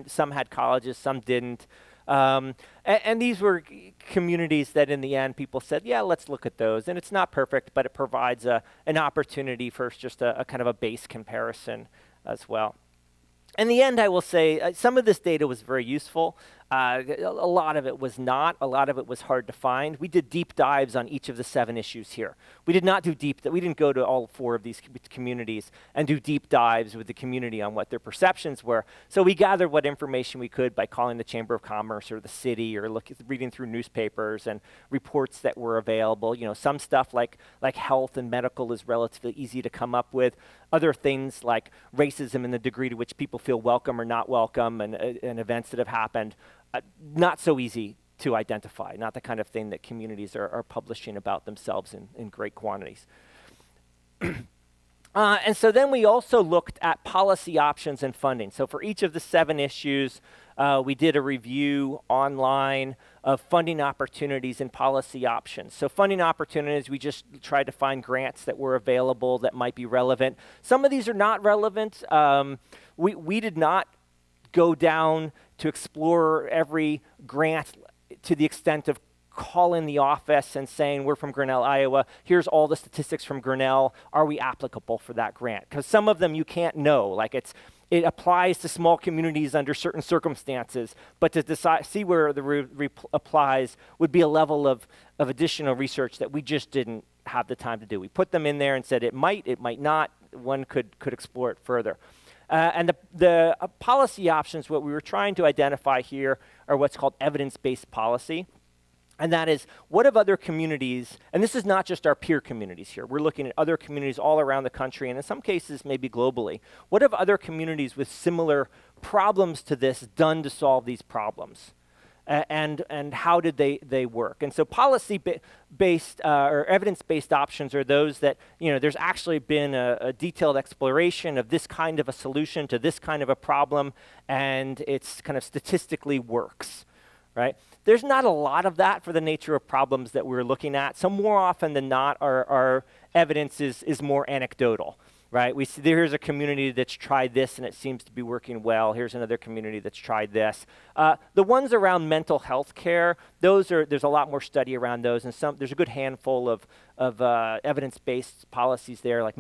Some had colleges, some didn't. And these were communities that in the end people said, yeah, let's look at those. And it's not perfect, but it provides an opportunity for just a kind of a base comparison as well. In the end, I will say some of this data was very useful. A lot of it was not. A lot of it was hard to find. We did deep dives on each of the 7 issues here. We did not do we didn't go to all 4 of these communities and do deep dives with the community on what their perceptions were. So we gathered what information we could by calling the Chamber of Commerce or the city or reading through newspapers and reports that were available. You know, some stuff like health and medical is relatively easy to come up with. Other things like racism and the degree to which people feel welcome or not welcome and events that have happened, not so easy to identify, not the kind of thing that communities are publishing about themselves in great quantities. And so then we also looked at policy options and funding. So for each of the 7 issues, we did a review online of funding opportunities and policy options. So funding opportunities, we just tried to find grants that were available that might be relevant. Some of these are not relevant. We did not go down to explore every grant to the extent of calling the office and saying, we're from Grinnell, Iowa. Here's all the statistics from Grinnell. Are we applicable for that grant? Because some of them you can't know. Like it applies to small communities under certain circumstances, but to see where the applies would be a level of additional research that we just didn't have the time to do. We put them in there and said it might not. One could explore it further. And the policy options, what we were trying to identify here are what's called evidence-based policy. And that is, what have other communities, and this is not just our peer communities here, we're looking at other communities all around the country, and in some cases maybe globally. What have other communities with similar problems to this done to solve these problems? And how did they work? And so policy-based or evidence-based options are those that, you know, there's actually been a detailed exploration of this kind of a solution to this kind of a problem, and it's kind of statistically works, right? There's not a lot of that for the nature of problems that we're looking at. So more often than not, our evidence is more anecdotal. Right, we see here's a community that's tried this and it seems to be working well. Here's another community that's tried this. The ones around mental health care, there's a lot more study around those, and there's a good handful of evidence-based policies there, like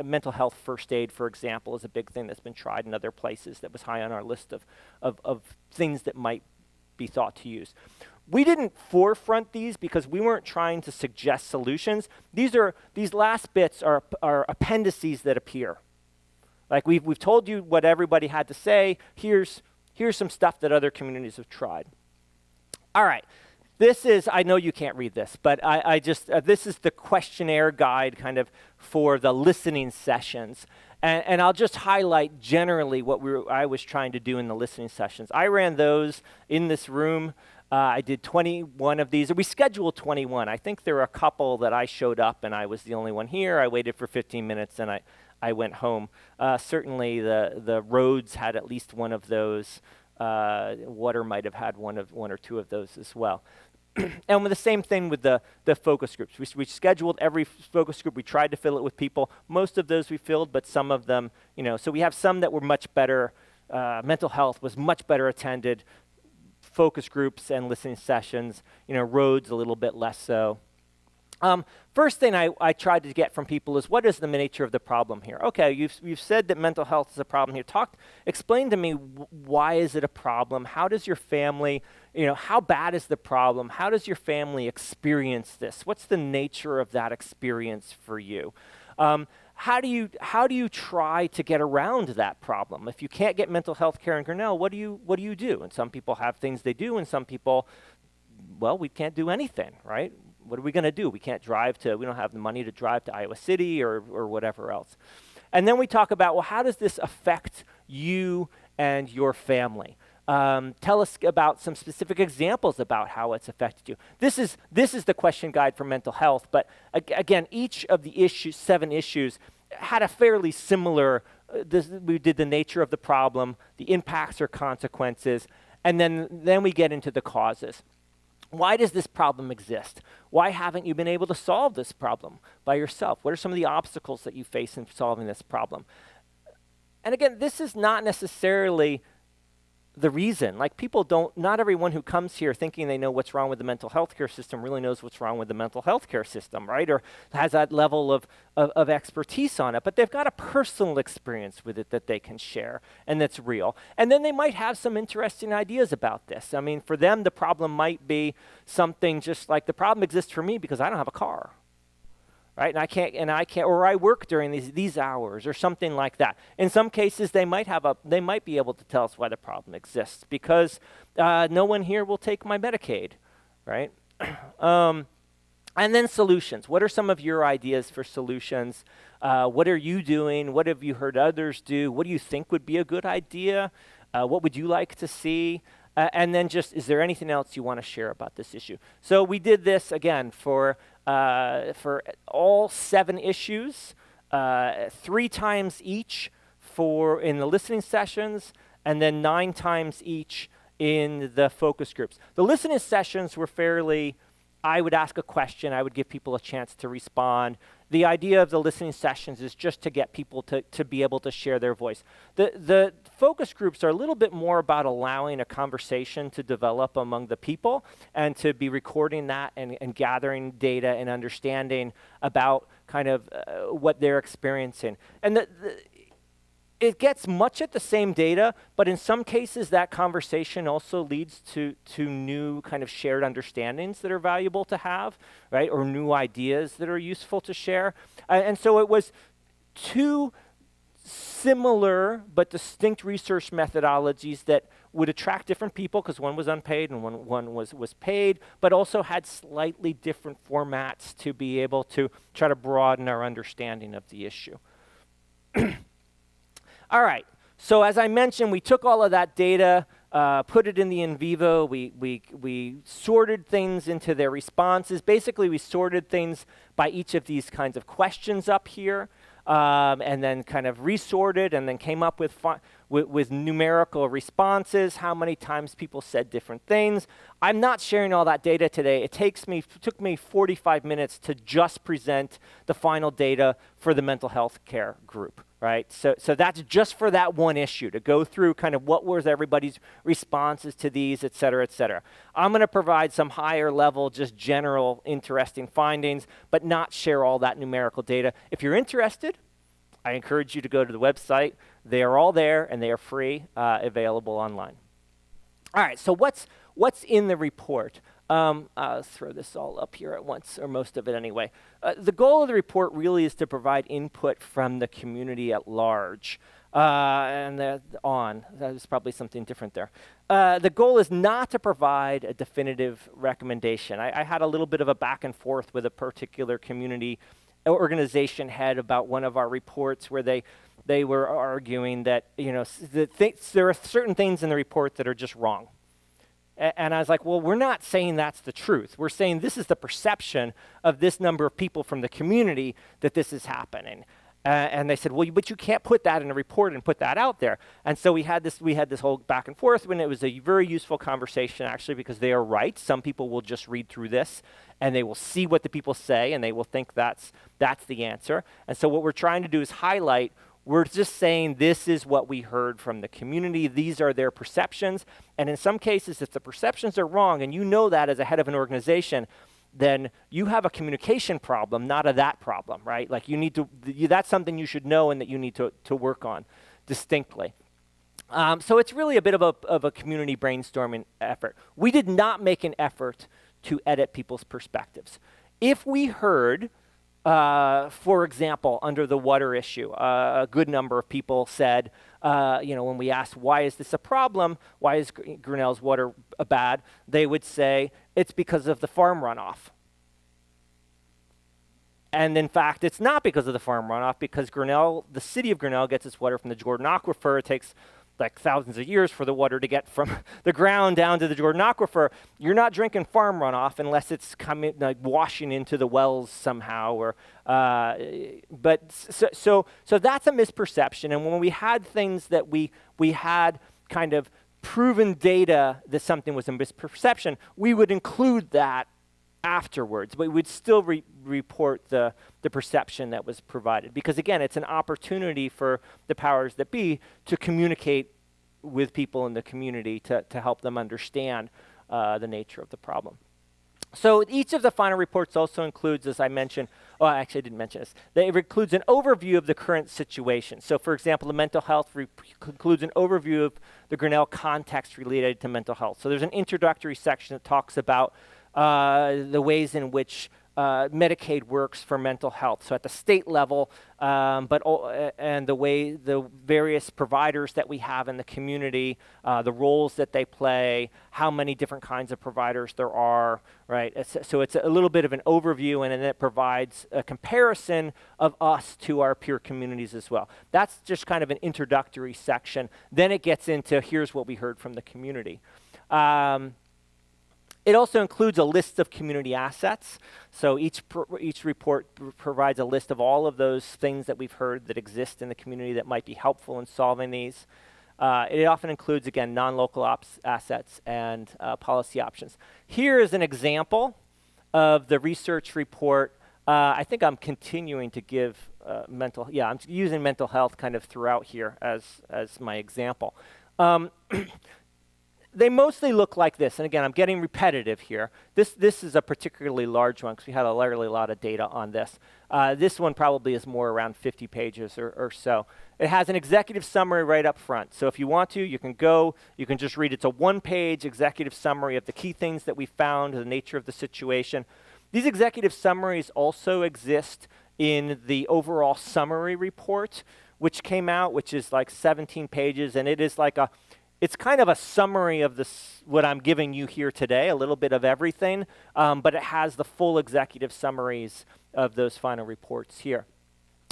mental health first aid, for example, is a big thing that's been tried in other places that was high on our list of things that might be thought to use. We didn't forefront these because we weren't trying to suggest solutions. These last bits are appendices that appear. Like we've told you what everybody had to say. Here's some stuff that other communities have tried. All right. This is, I know you can't read this, but this is the questionnaire guide kind of for the listening sessions. And I'll just highlight generally what I was trying to do in the listening sessions. I ran those in this room. I did 21 of these. We scheduled 21. I think there were a couple that I showed up and I was the only one here. I waited for 15 minutes and I went home. Certainly the roads had at least one of those. Water might have had one or two of those as well. And with the same thing with the focus groups. We scheduled every focus group. We tried to fill it with people. Most of those we filled, but some of them, you know, so we have some that were much better. Mental health was much better attended. Focus groups and listening sessions, you know, roads a little bit less so. First thing I tried to get from people is, what is the nature of the problem here? Okay, you've said that mental health is a problem here. Explain to me, why is it a problem? How does your family, you know, how bad is the problem? How does your family experience this? What's the nature of that experience for you? How do you try to get around that problem? If you can't get mental health care in Grinnell, what do you do? And some people have things they do, and some people, well, we can't do anything, right? What are we going to do? We don't have the money to drive to Iowa City or whatever else. And then we talk about, well, how does this affect you and your family? Tell us about some specific examples about how it's affected you. This is the question guide for mental health, but again, each of the 7 issues had a fairly similar, we did the nature of the problem, the impacts or consequences, and then we get into the causes. Why does this problem exist? Why haven't you been able to solve this problem by yourself? What are some of the obstacles that you face in solving this problem? And again, this is not necessarily the reason. Like not everyone who comes here thinking they know what's wrong with the mental health care system really knows what's wrong with the mental health care system, right? Or has that level of expertise on it, but they've got a personal experience with it that they can share and that's real. And then they might have some interesting ideas about this. I mean, for them, the problem might be something just like the problem exists for me because I don't have a car. Right, and I can't, or I work during these hours, or something like that. In some cases, they might be able to tell us why the problem exists because no one here will take my Medicaid, right? And then solutions. What are some of your ideas for solutions? What are you doing? What have you heard others do? What do you think would be a good idea? What would you like to see? And then just, is there anything else you want to share about this issue? So we did this, again, for all 7 issues, 3 times each in the listening sessions, and then 9 times each in the focus groups. The listening sessions were fairly, I would ask a question, I would give people a chance to respond. The idea of the listening sessions is just to get people to be able to share their voice. The focus groups are a little bit more about allowing a conversation to develop among the people and to be recording that and gathering data and understanding about kind of what they're experiencing. And it gets much at the same data, but in some cases that conversation also leads to new kind of shared understandings that are valuable to have, right? Or new ideas that are useful to share. And so it was 2 similar but distinct research methodologies that would attract different people because one was unpaid and one was paid, but also had slightly different formats to be able to try to broaden our understanding of the issue. All right, so as I mentioned, we took all of that data, put it in the in vivo, we sorted things into their responses. Basically, we sorted things by each of these kinds of questions up here, and then kind of resorted and then came up with numerical responses, how many times people said different things. I'm not sharing all that data today. It took me 45 minutes to just present the final data for the mental health care group. Right, so that's just for that one issue, to go through kind of what was everybody's responses to these, et cetera, et cetera. I'm going to provide some higher level, just general interesting findings, but not share all that numerical data. If you're interested, I encourage you to go to the website. They are all there, and they are free, available online. All right, so what's in the report? I'll throw this all up here at once, or most of it anyway. The goal of the report really is to provide input from the community at large. That was probably something different there. The goal is not to provide a definitive recommendation. I had a little bit of a back and forth with a particular community organization head about one of our reports where they were arguing that there are certain things in the report that are just wrong. And I was like, well, we're not saying that's the truth. We're saying this is the perception of this number of people from the community that this is happening. And they said, well, but you can't put that in a report and put that out there. And so we had this whole back and forth, when it was a very useful conversation, actually, because they are right. Some people will just read through this and they will see what the people say and they will think that's the answer. And so what we're trying to do is highlight, we're just saying this is what we heard from the community. These are their perceptions. And in some cases, if the perceptions are wrong, and you know that as a head of an organization, then you have a communication problem, not a that problem, right? Like that's something you should know and that you need to work on distinctly. So it's really a bit of a community brainstorming effort. We did not make an effort to edit people's perspectives. If we heard, for example, under the water issue, a good number of people said, when we asked, why is this a problem? Why is Grinnell's water bad? They would say, it's because of the farm runoff. And in fact, it's not because of the farm runoff, because the city of Grinnell gets its water from the Jordan Aquifer. It takes like thousands of years for the water to get from the ground down to the Jordan Aquifer. You're not drinking farm runoff unless it's coming, like washing into the wells somehow. So that's a misperception. And when we had things that we had kind of proven data that something was a misperception, we would include that afterwards, but we would still report the perception that was provided. Because again, it's an opportunity for the powers that be to communicate with people in the community to help them understand the nature of the problem. So each of the final reports also includes, as I mentioned, actually I didn't mention this, it includes an overview of the current situation. So for example, the mental health includes an overview of the Grinnell context related to mental health. So there's an introductory section that talks about the ways in which Medicaid works for mental health. So at the state level, and the way the various providers that we have in the community, the roles that they play, how many different kinds of providers there are, right? So it's a little bit of an overview, and then it provides a comparison of us to our peer communities as well. That's just kind of an introductory section. Then it gets into here's what we heard from the community. It also includes a list of community assets. So each report provides a list of all of those things that we've heard that exist in the community that might be helpful in solving these. It often includes, again, non-local assets and policy options. Here is an example of the research report. I think I'm continuing to give I'm using mental health kind of throughout here as my example. They mostly look like this, and again, I'm getting repetitive here. This is a particularly large one because we had a lot of data on this. This one probably is more around 50 pages or so. It has an executive summary right up front. So if you want to, you can just read. It's a one-page executive summary of the key things that we found, the nature of the situation. These executive summaries also exist in the overall summary report, which came out, which is like 17 pages, and it is like it's kind of a summary of what I'm giving you here today, a little bit of everything, but it has the full executive summaries of those final reports here.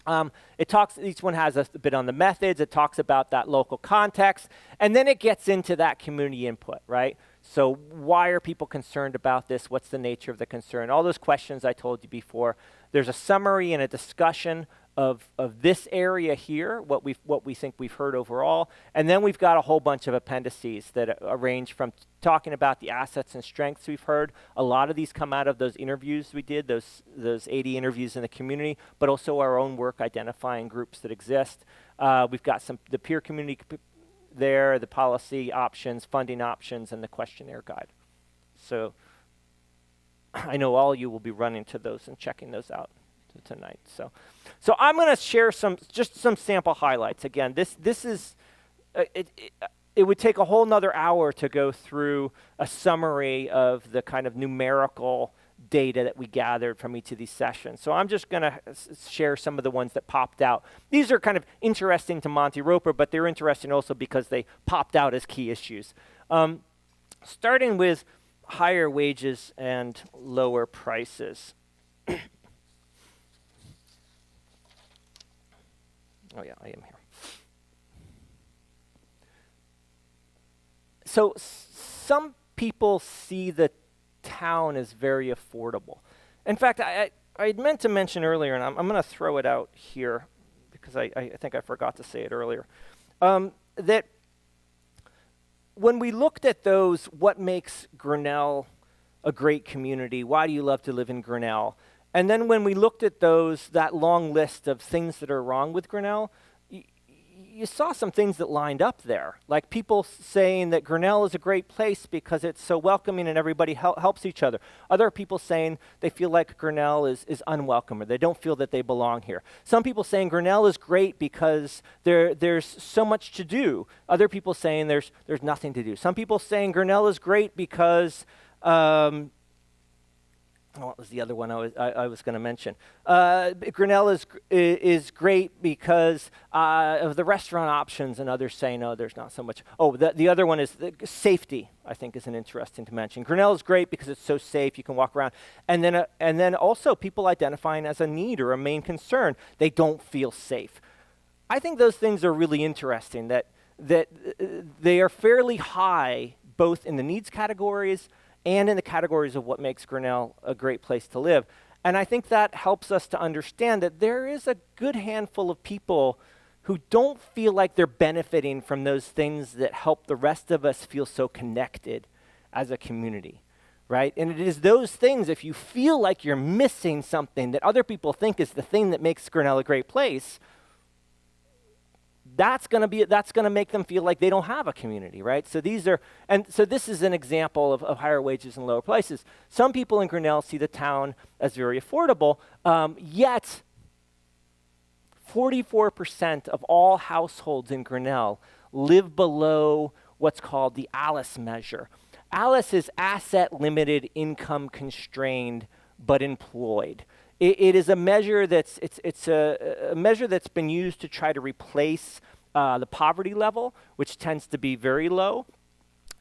Each one has a bit on the methods. It talks about that local context, and then it gets into that community input, right? So why are people concerned about this? What's the nature of the concern? All those questions I told you before. There's a summary and a discussion of this area here, what we think we've heard overall, and then we've got a whole bunch of appendices that range from talking about the assets and strengths we've heard. A lot of these come out of those interviews we did, those 80 interviews in the community, but also our own work identifying groups that exist. We've got the peer community there, the policy options, funding options, and the questionnaire guide. So I know all you will be running to those and checking those out tonight. So I'm going to share some sample highlights. Again, this is it would take a whole nother hour to go through a summary of the kind of numerical data that we gathered from each of these sessions. So I'm just going to share some of the ones that popped out. These are kind of interesting to Monty Roper, but they're interesting also because they popped out as key issues. Starting with higher wages and lower prices. Oh yeah, I am here. So some people see the town as very affordable. In fact, I meant to mention earlier, and I'm going to throw it out here because I think I forgot to say it earlier, that when we looked at those, what makes Grinnell a great community? Why do you love to live in Grinnell? And then when we looked at that long list of things that are wrong with Grinnell, you saw some things that lined up there, like people saying that Grinnell is a great place because it's so welcoming and everybody helps each other. Other people saying they feel like Grinnell is unwelcome or they don't feel that they belong here. Some people saying Grinnell is great because there's so much to do. Other people saying there's nothing to do. Some people saying Grinnell is great because what was the other one I was going to mention? Grinnell is great because of the restaurant options, and others say, no, there's not so much. Oh, the other one is safety, I think is an interesting to mention. Grinnell is great because it's so safe, you can walk around. And then also people identifying as a need or a main concern, they don't feel safe. I think those things are really interesting, that they are fairly high, both in the needs categories and in the categories of what makes Grinnell a great place to live. And I think that helps us to understand that there is a good handful of people who don't feel like they're benefiting from those things that help the rest of us feel so connected as a community, right? And it is those things, if you feel like you're missing something that other people think is the thing that makes Grinnell a great place, that's going to make them feel like they don't have a community, right? So this is an example of higher wages and lower prices. Some people in Grinnell see the town as very affordable, yet 44% of all households in Grinnell live below what's called the ALICE measure. ALICE is asset limited, income constrained, but employed. It is a measure that's a measure that's been used to try to replace the poverty level, which tends to be very low.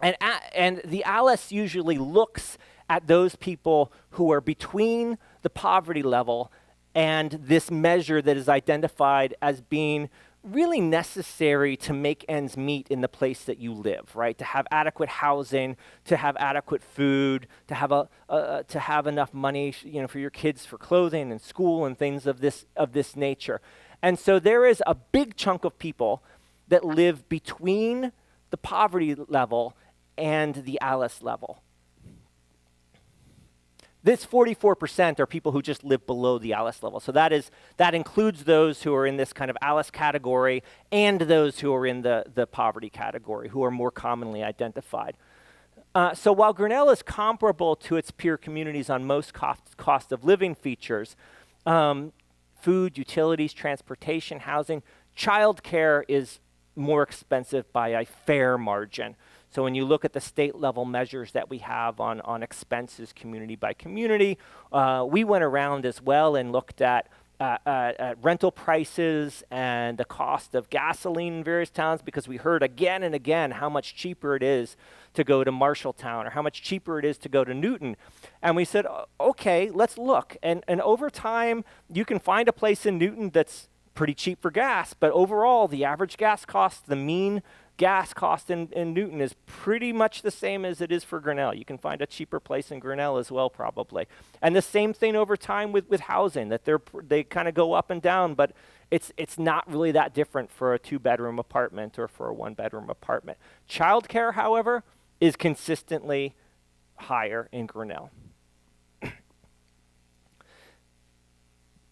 And the ALICE usually looks at those people who are between the poverty level and this measure that is identified as being really necessary to make ends meet in the place that you live, right? To have adequate housing, to have adequate food, to have enough money, for your kids for clothing and school and things of this nature. And so there is a big chunk of people that live between the poverty level and the ALICE level. This 44% are people who just live below the ALICE level. So that includes those who are in this kind of ALICE category and those who are in the poverty category, who are more commonly identified. So while Grinnell is comparable to its peer communities on most cost of living features, food, utilities, transportation, housing, childcare is more expensive by a fair margin. So when you look at the state level measures that we have on expenses community by community, we went around as well and looked at rental prices and the cost of gasoline in various towns, because we heard again and again how much cheaper it is to go to Marshalltown or how much cheaper it is to go to Newton. And we said, okay, let's look. And over time, you can find a place in Newton that's pretty cheap for gas, but overall, the average gas cost, the mean gas cost in Newton is pretty much the same as it is for Grinnell. You can find a cheaper place in Grinnell as well, probably. And the same thing over time with housing, that they kind of go up and down, but it's not really that different for a 2-bedroom apartment or for a 1-bedroom apartment. Childcare, however, is consistently higher in Grinnell.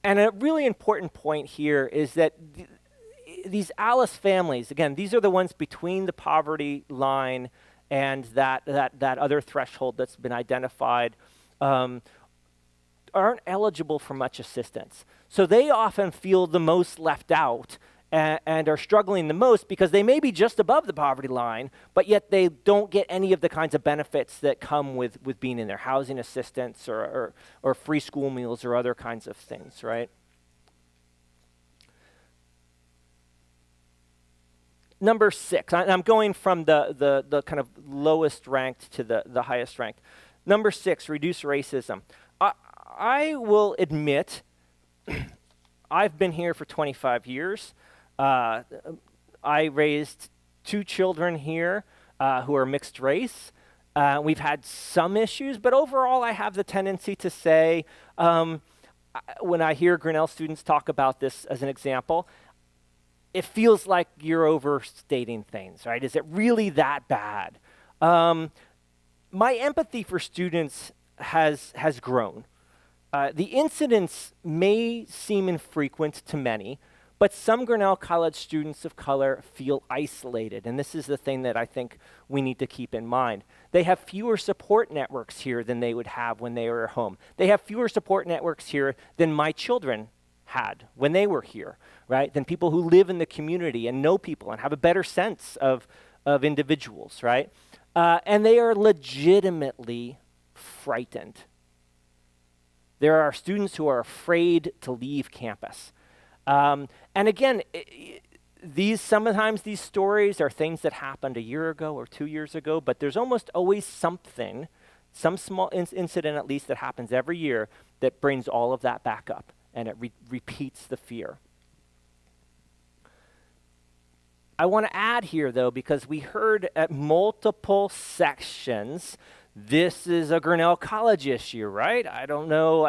And a really important point here is that these ALICE families, again, these are the ones between the poverty line and that other threshold that's been identified, aren't eligible for much assistance. So they often feel the most left out and are struggling the most because they may be just above the poverty line, but yet they don't get any of the kinds of benefits that come with being in their housing assistance or free school meals or other kinds of things, right? Number 6, I'm going from the kind of lowest ranked to the highest ranked. Number 6, reduce racism. I will admit, I've been here for 25 years. I raised 2 children here who are mixed race. We've had some issues, but overall I have the tendency to say, when I hear Grinnell students talk about this as an example, it feels like you're overstating things, right? Is it really that bad? My empathy for students has grown. The incidents may seem infrequent to many, but some Grinnell College students of color feel isolated, and this is the thing that I think we need to keep in mind. They have fewer support networks here than they would have when they were at home. They have fewer support networks here than my children had when they were here, right? Than people who live in the community and know people and have a better sense of individuals, right? And they are legitimately frightened. There are students who are afraid to leave campus. And again, sometimes these stories are things that happened a year ago or 2 years ago, but there's almost always something, some small incident at least that happens every year that brings all of that back up, and it repeats the fear. I want to add here, though, because we heard at multiple sections, this is a Grinnell College issue, right? I don't know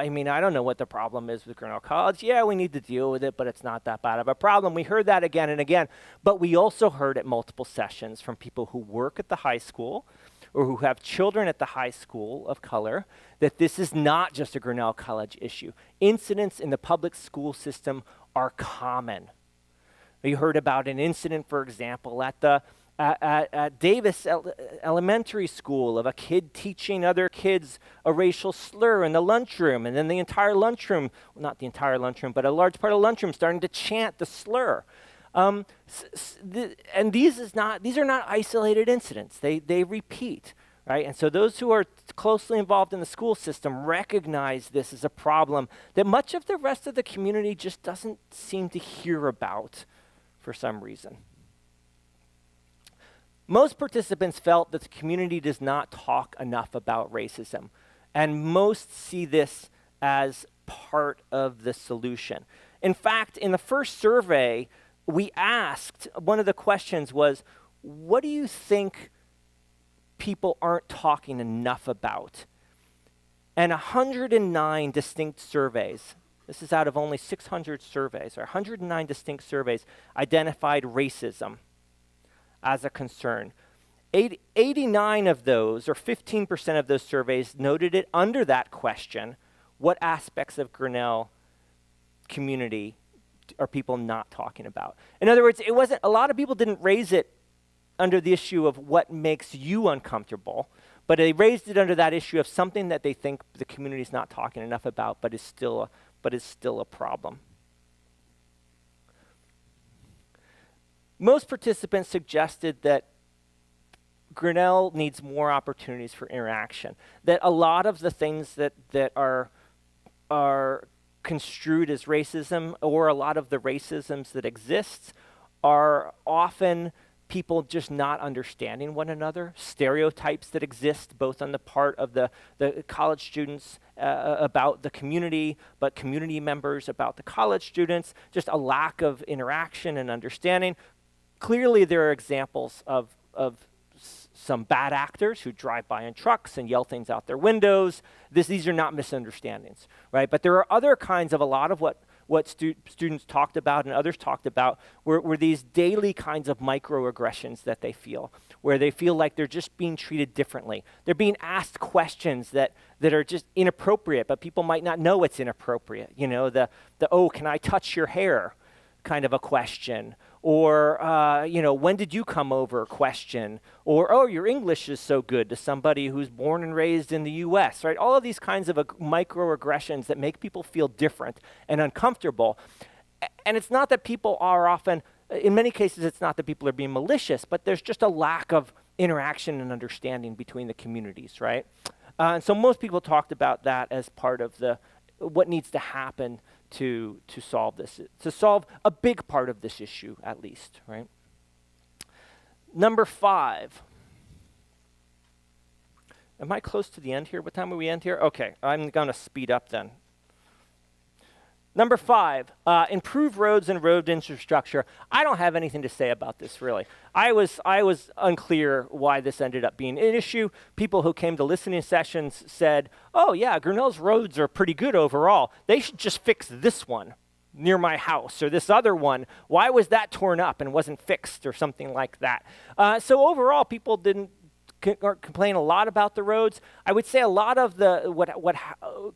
what the problem is with Grinnell College. Yeah, we need to deal with it, but it's not that bad of a problem. We heard that again and again, but we also heard at multiple sessions from people who work at the high school or who have children at the high school of color that this is not just a Grinnell College issue. Incidents in the public school system are common. You heard about an incident, for example, at Davis Elementary School of a kid teaching other kids a racial slur in the lunchroom, and then the entire lunchroom, well, not the entire lunchroom, but a large part of the lunchroom starting to chant the slur. And these are not isolated incidents. They repeat, right? And so those who are closely involved in the school system recognize this as a problem that much of the rest of the community just doesn't seem to hear about for some reason. Most participants felt that the community does not talk enough about racism, and most see this as part of the solution. In fact, in the first survey, we asked, one of the questions was, what do you think people aren't talking enough about? And 109 distinct surveys, this is out of only 600 surveys, or 109 distinct surveys, identified racism as a concern. 89 of those, or 15% of those surveys, noted it under that question: what aspects of Grinnell community are people not talking about? In other words, it wasn't, a lot of people didn't raise it under the issue of what makes you uncomfortable, but they raised it under that issue of something that they think the community's not talking enough about, but is still a problem. Most participants suggested that Grinnell needs more opportunities for interaction, that a lot of the things that are construed as racism, or a lot of the racisms that exist, are often people just not understanding one another, stereotypes that exist both on the part of the college students about the community, but community members about the college students, just a lack of interaction and understanding. Clearly, there are examples of some bad actors who drive by in trucks and yell things out their windows. These are not misunderstandings, right? But there are other kinds of, a lot of what students talked about and others talked about were these daily kinds of microaggressions that they feel, where they feel like they're just being treated differently. They're being asked questions that are just inappropriate, but people might not know it's inappropriate. You know, the "oh, can I touch your hair?" kind of a question, or when did you come over question, or "oh, your English is so good," to somebody who's born and raised in the U.S., right? All of these kinds of microaggressions that make people feel different and uncomfortable. And it's not that people are often, in many cases, it's not that people are being malicious, but there's just a lack of interaction and understanding between the communities, right? And so most people talked about that as part of what needs to happen to solve this, to solve a big part of this issue, at least, right? Number 5. Am I close to the end here? What time will we end here? Okay, I'm going to speed up then. Number 5, improve roads and road infrastructure. I don't have anything to say about this, really. I was unclear why this ended up being an issue. People who came to listening sessions said, "Oh yeah, Grinnell's roads are pretty good overall. They should just fix this one near my house, or this other one. Why was that torn up and wasn't fixed?" or something like that. So overall, people didn't complain a lot about the roads. I would say a lot of what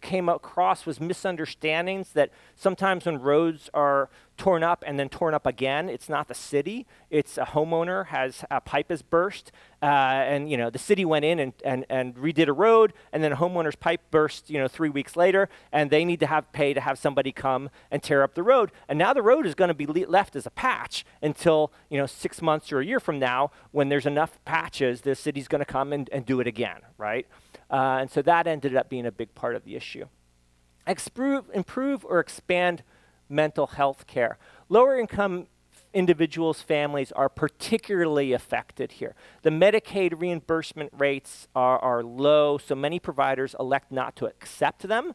came across was misunderstandings, that sometimes when roads are torn up and then torn up again, it's not the city, it's a homeowner, a pipe has burst, and the city went in and redid a road, and then a homeowner's pipe burst 3 weeks later, and they need to pay to have somebody come and tear up the road, and now the road is going to be left as a patch until 6 months or a year from now, when there's enough patches, the city's going to come and do it again, right? And so that ended up being a big part of the issue. Improve or expand mental health care. Lower income individuals, families are particularly affected here. The Medicaid reimbursement rates are low, so many providers elect not to accept them,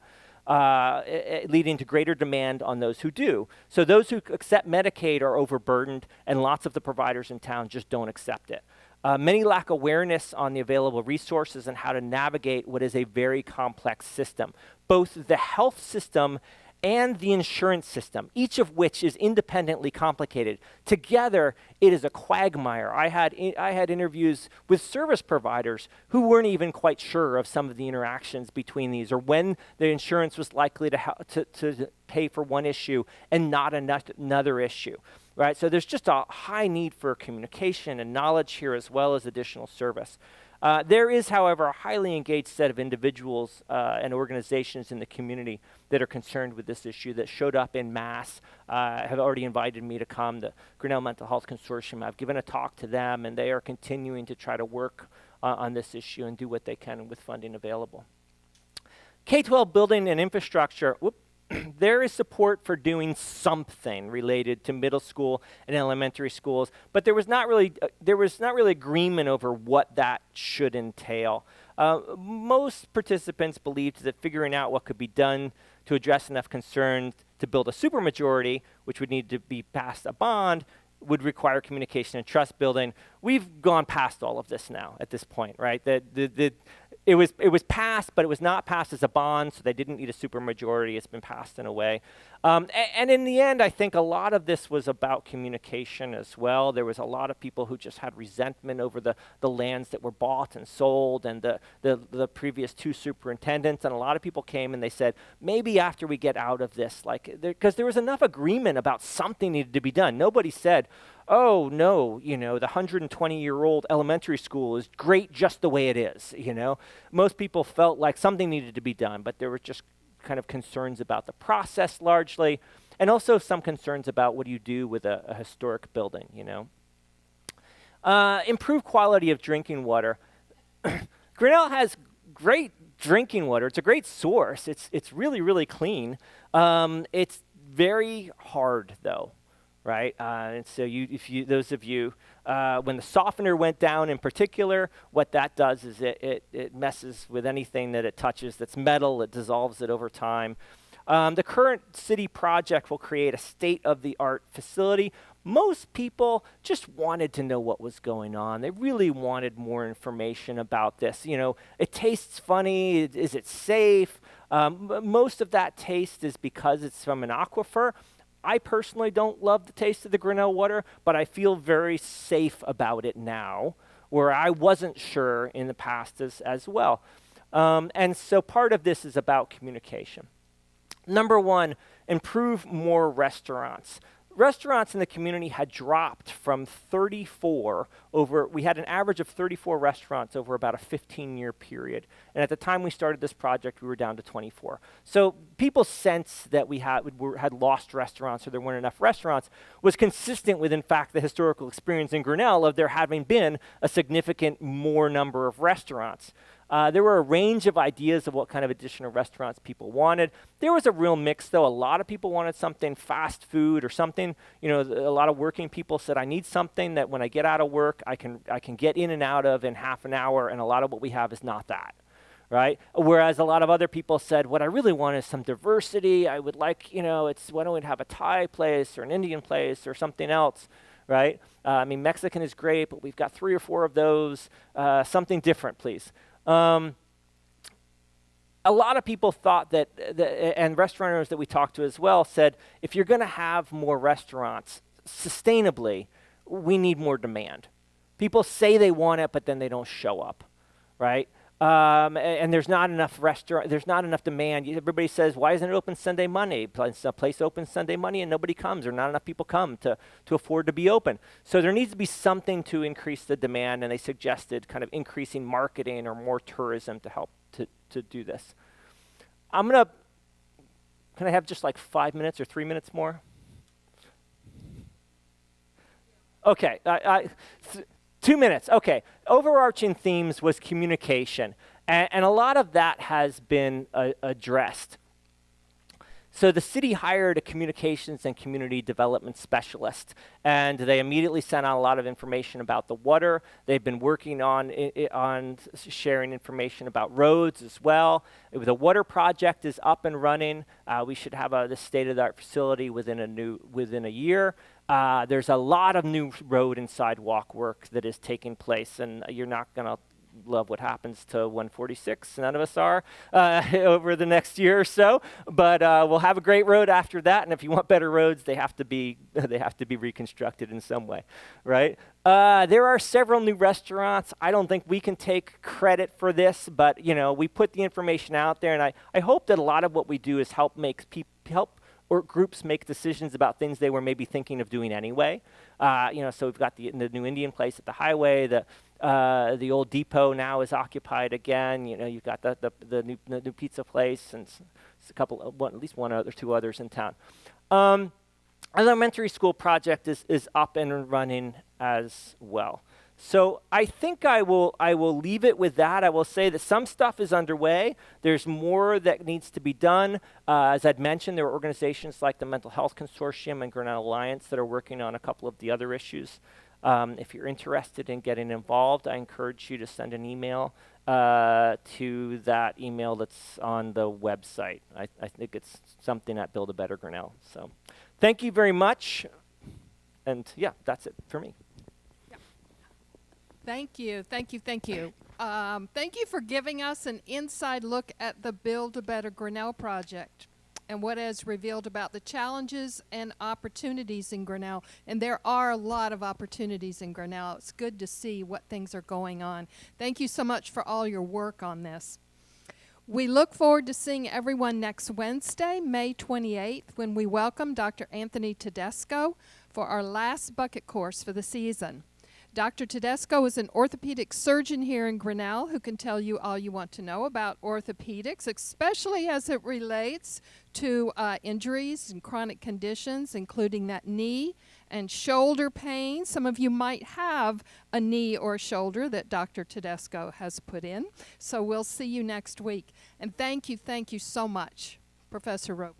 leading to greater demand on those who do. So those who accept Medicaid are overburdened, and lots of the providers in town just don't accept it. Many lack awareness on the available resources and how to navigate what is a very complex system. Both the health system and the insurance system, each of which is independently complicated. Together, it is a quagmire. I had interviews with service providers who weren't even quite sure of some of the interactions between these, or when the insurance was likely to pay for one issue and not another issue. right? So there's just a high need for communication and knowledge here as well as additional service. There is, however, a highly engaged set of individuals and organizations in the community that are concerned with this issue that showed up in mass, have already invited me to come. The Grinnell Mental Health Consortium, I've given a talk to them, and they are continuing to try to work on this issue and do what they can with funding available. K-12 building and infrastructure, there is support for doing something related to middle school and elementary schools, but there was not really agreement over what that should entail. Most participants believed that figuring out what could be done to address enough concerns to build a supermajority, which would need to be passed a bond, would require communication and trust building. We've gone past all of this now at this point, right? It was passed, but it was not passed as a bond, so they didn't need a supermajority. It's been passed in a way. And in the end, I think a lot of this was about communication as well. There was a lot of people who just had resentment over the lands that were bought and sold and the previous two superintendents. And a lot of people came and they said, maybe after we get out of this, because there was enough agreement about something needed to be done. Nobody said, oh, no, the 120-year-old elementary school is great just the way it is, Most people felt like something needed to be done, but there were just kind of concerns about the process largely, and also some concerns about what do you do with a historic building, Improve quality of drinking water. Grinnell has great drinking water. It's a great source. It's really, really clean. It's very hard, though. Right, and so those of you, when the softener went down in particular, what that does is it messes with anything that it touches that's metal. It dissolves it over time. The current city project will create a state-of-the-art facility. Most people just wanted to know what was going on. They really wanted more information about this. It tastes funny. Is it safe? Most of that taste is because it's from an aquifer. I personally don't love the taste of the Grinnell water, but I feel very safe about it now, where I wasn't sure in the past as well. And so part of this is about communication. Number one, improve more restaurants. Restaurants in the community had dropped from 34 we had an average of 34 restaurants over about a 15-year period. And at the time we started this project, we were down to 24. So people's sense that we had lost restaurants or there weren't enough restaurants was consistent with, in fact, the historical experience in Grinnell of there having been a significant more number of restaurants. There were a range of ideas of what kind of additional restaurants people wanted. There was a real mix, though. A lot of people wanted something fast food or something. A lot of working people said, I need something that when I get out of work, I can get in and out of in half an hour, and a lot of what we have is not that, right? Whereas a lot of other people said, what I really want is some diversity. I would like, why don't we have a Thai place or an Indian place or something else, right? Mexican is great, but we've got 3 or 4 of those. Something different, please. A lot of people thought that, and restaurant owners that we talked to as well said, if you're going to have more restaurants sustainably, we need more demand. People say they want it, but then they don't show up, right? And there's not enough there's not enough demand. Everybody says, why isn't it open Sunday, Monday? A place opens Sunday, Monday, and nobody comes, or not enough people come to afford to be open. So there needs to be something to increase the demand, and they suggested kind of increasing marketing or more tourism to help to do this. Can I have just like 5 minutes or 3 minutes more? Okay, 2 minutes, okay. Overarching themes was communication, and a lot of that has been addressed. So the city hired a communications and community development specialist, and they immediately sent out a lot of information about the water. They've been working on sharing information about roads as well. The water project is up and running. We should have the state-of-the-art facility within a year. There's a lot of new road and sidewalk work that is taking place, and you're not going to love what happens to 146. None of us are over the next year or so, but we'll have a great road after that. And if you want better roads, they have to be reconstructed in some way, right? There are several new restaurants. I don't think we can take credit for this, but we put the information out there, and I hope that a lot of what we do is help or groups make decisions about things they were maybe thinking of doing anyway. So we've got the new Indian place at the highway. The old depot now is occupied again. You've got the new pizza place and a couple, at least one other, two others in town. Elementary school project is up and running as well. So I think I will leave it with that. I will say that some stuff is underway. There's more that needs to be done. As I'd mentioned, there are organizations like the Mental Health Consortium and Grinnell Alliance that are working on a couple of the other issues. If you're interested in getting involved, I encourage you to send an email to that email that's on the website. I think it's something at Build a Better Grinnell. So thank you very much. And yeah, that's it for me. Thank you. Thank you for giving us an inside look at the Build a Better Grinnell project and what has revealed about the challenges and opportunities in Grinnell. And there are a lot of opportunities in Grinnell. It's good to see what things are going on. Thank you so much for all your work on this. We look forward to seeing everyone next Wednesday, May 28th, when we welcome Dr. Anthony Tedesco for our last bucket course for the season. Dr. Tedesco is an orthopedic surgeon here in Grinnell who can tell you all you want to know about orthopedics, especially as it relates to injuries and chronic conditions, including that knee and shoulder pain. Some of you might have a knee or shoulder that Dr. Tedesco has put in. So we'll see you next week. And thank you so much, Professor Rope.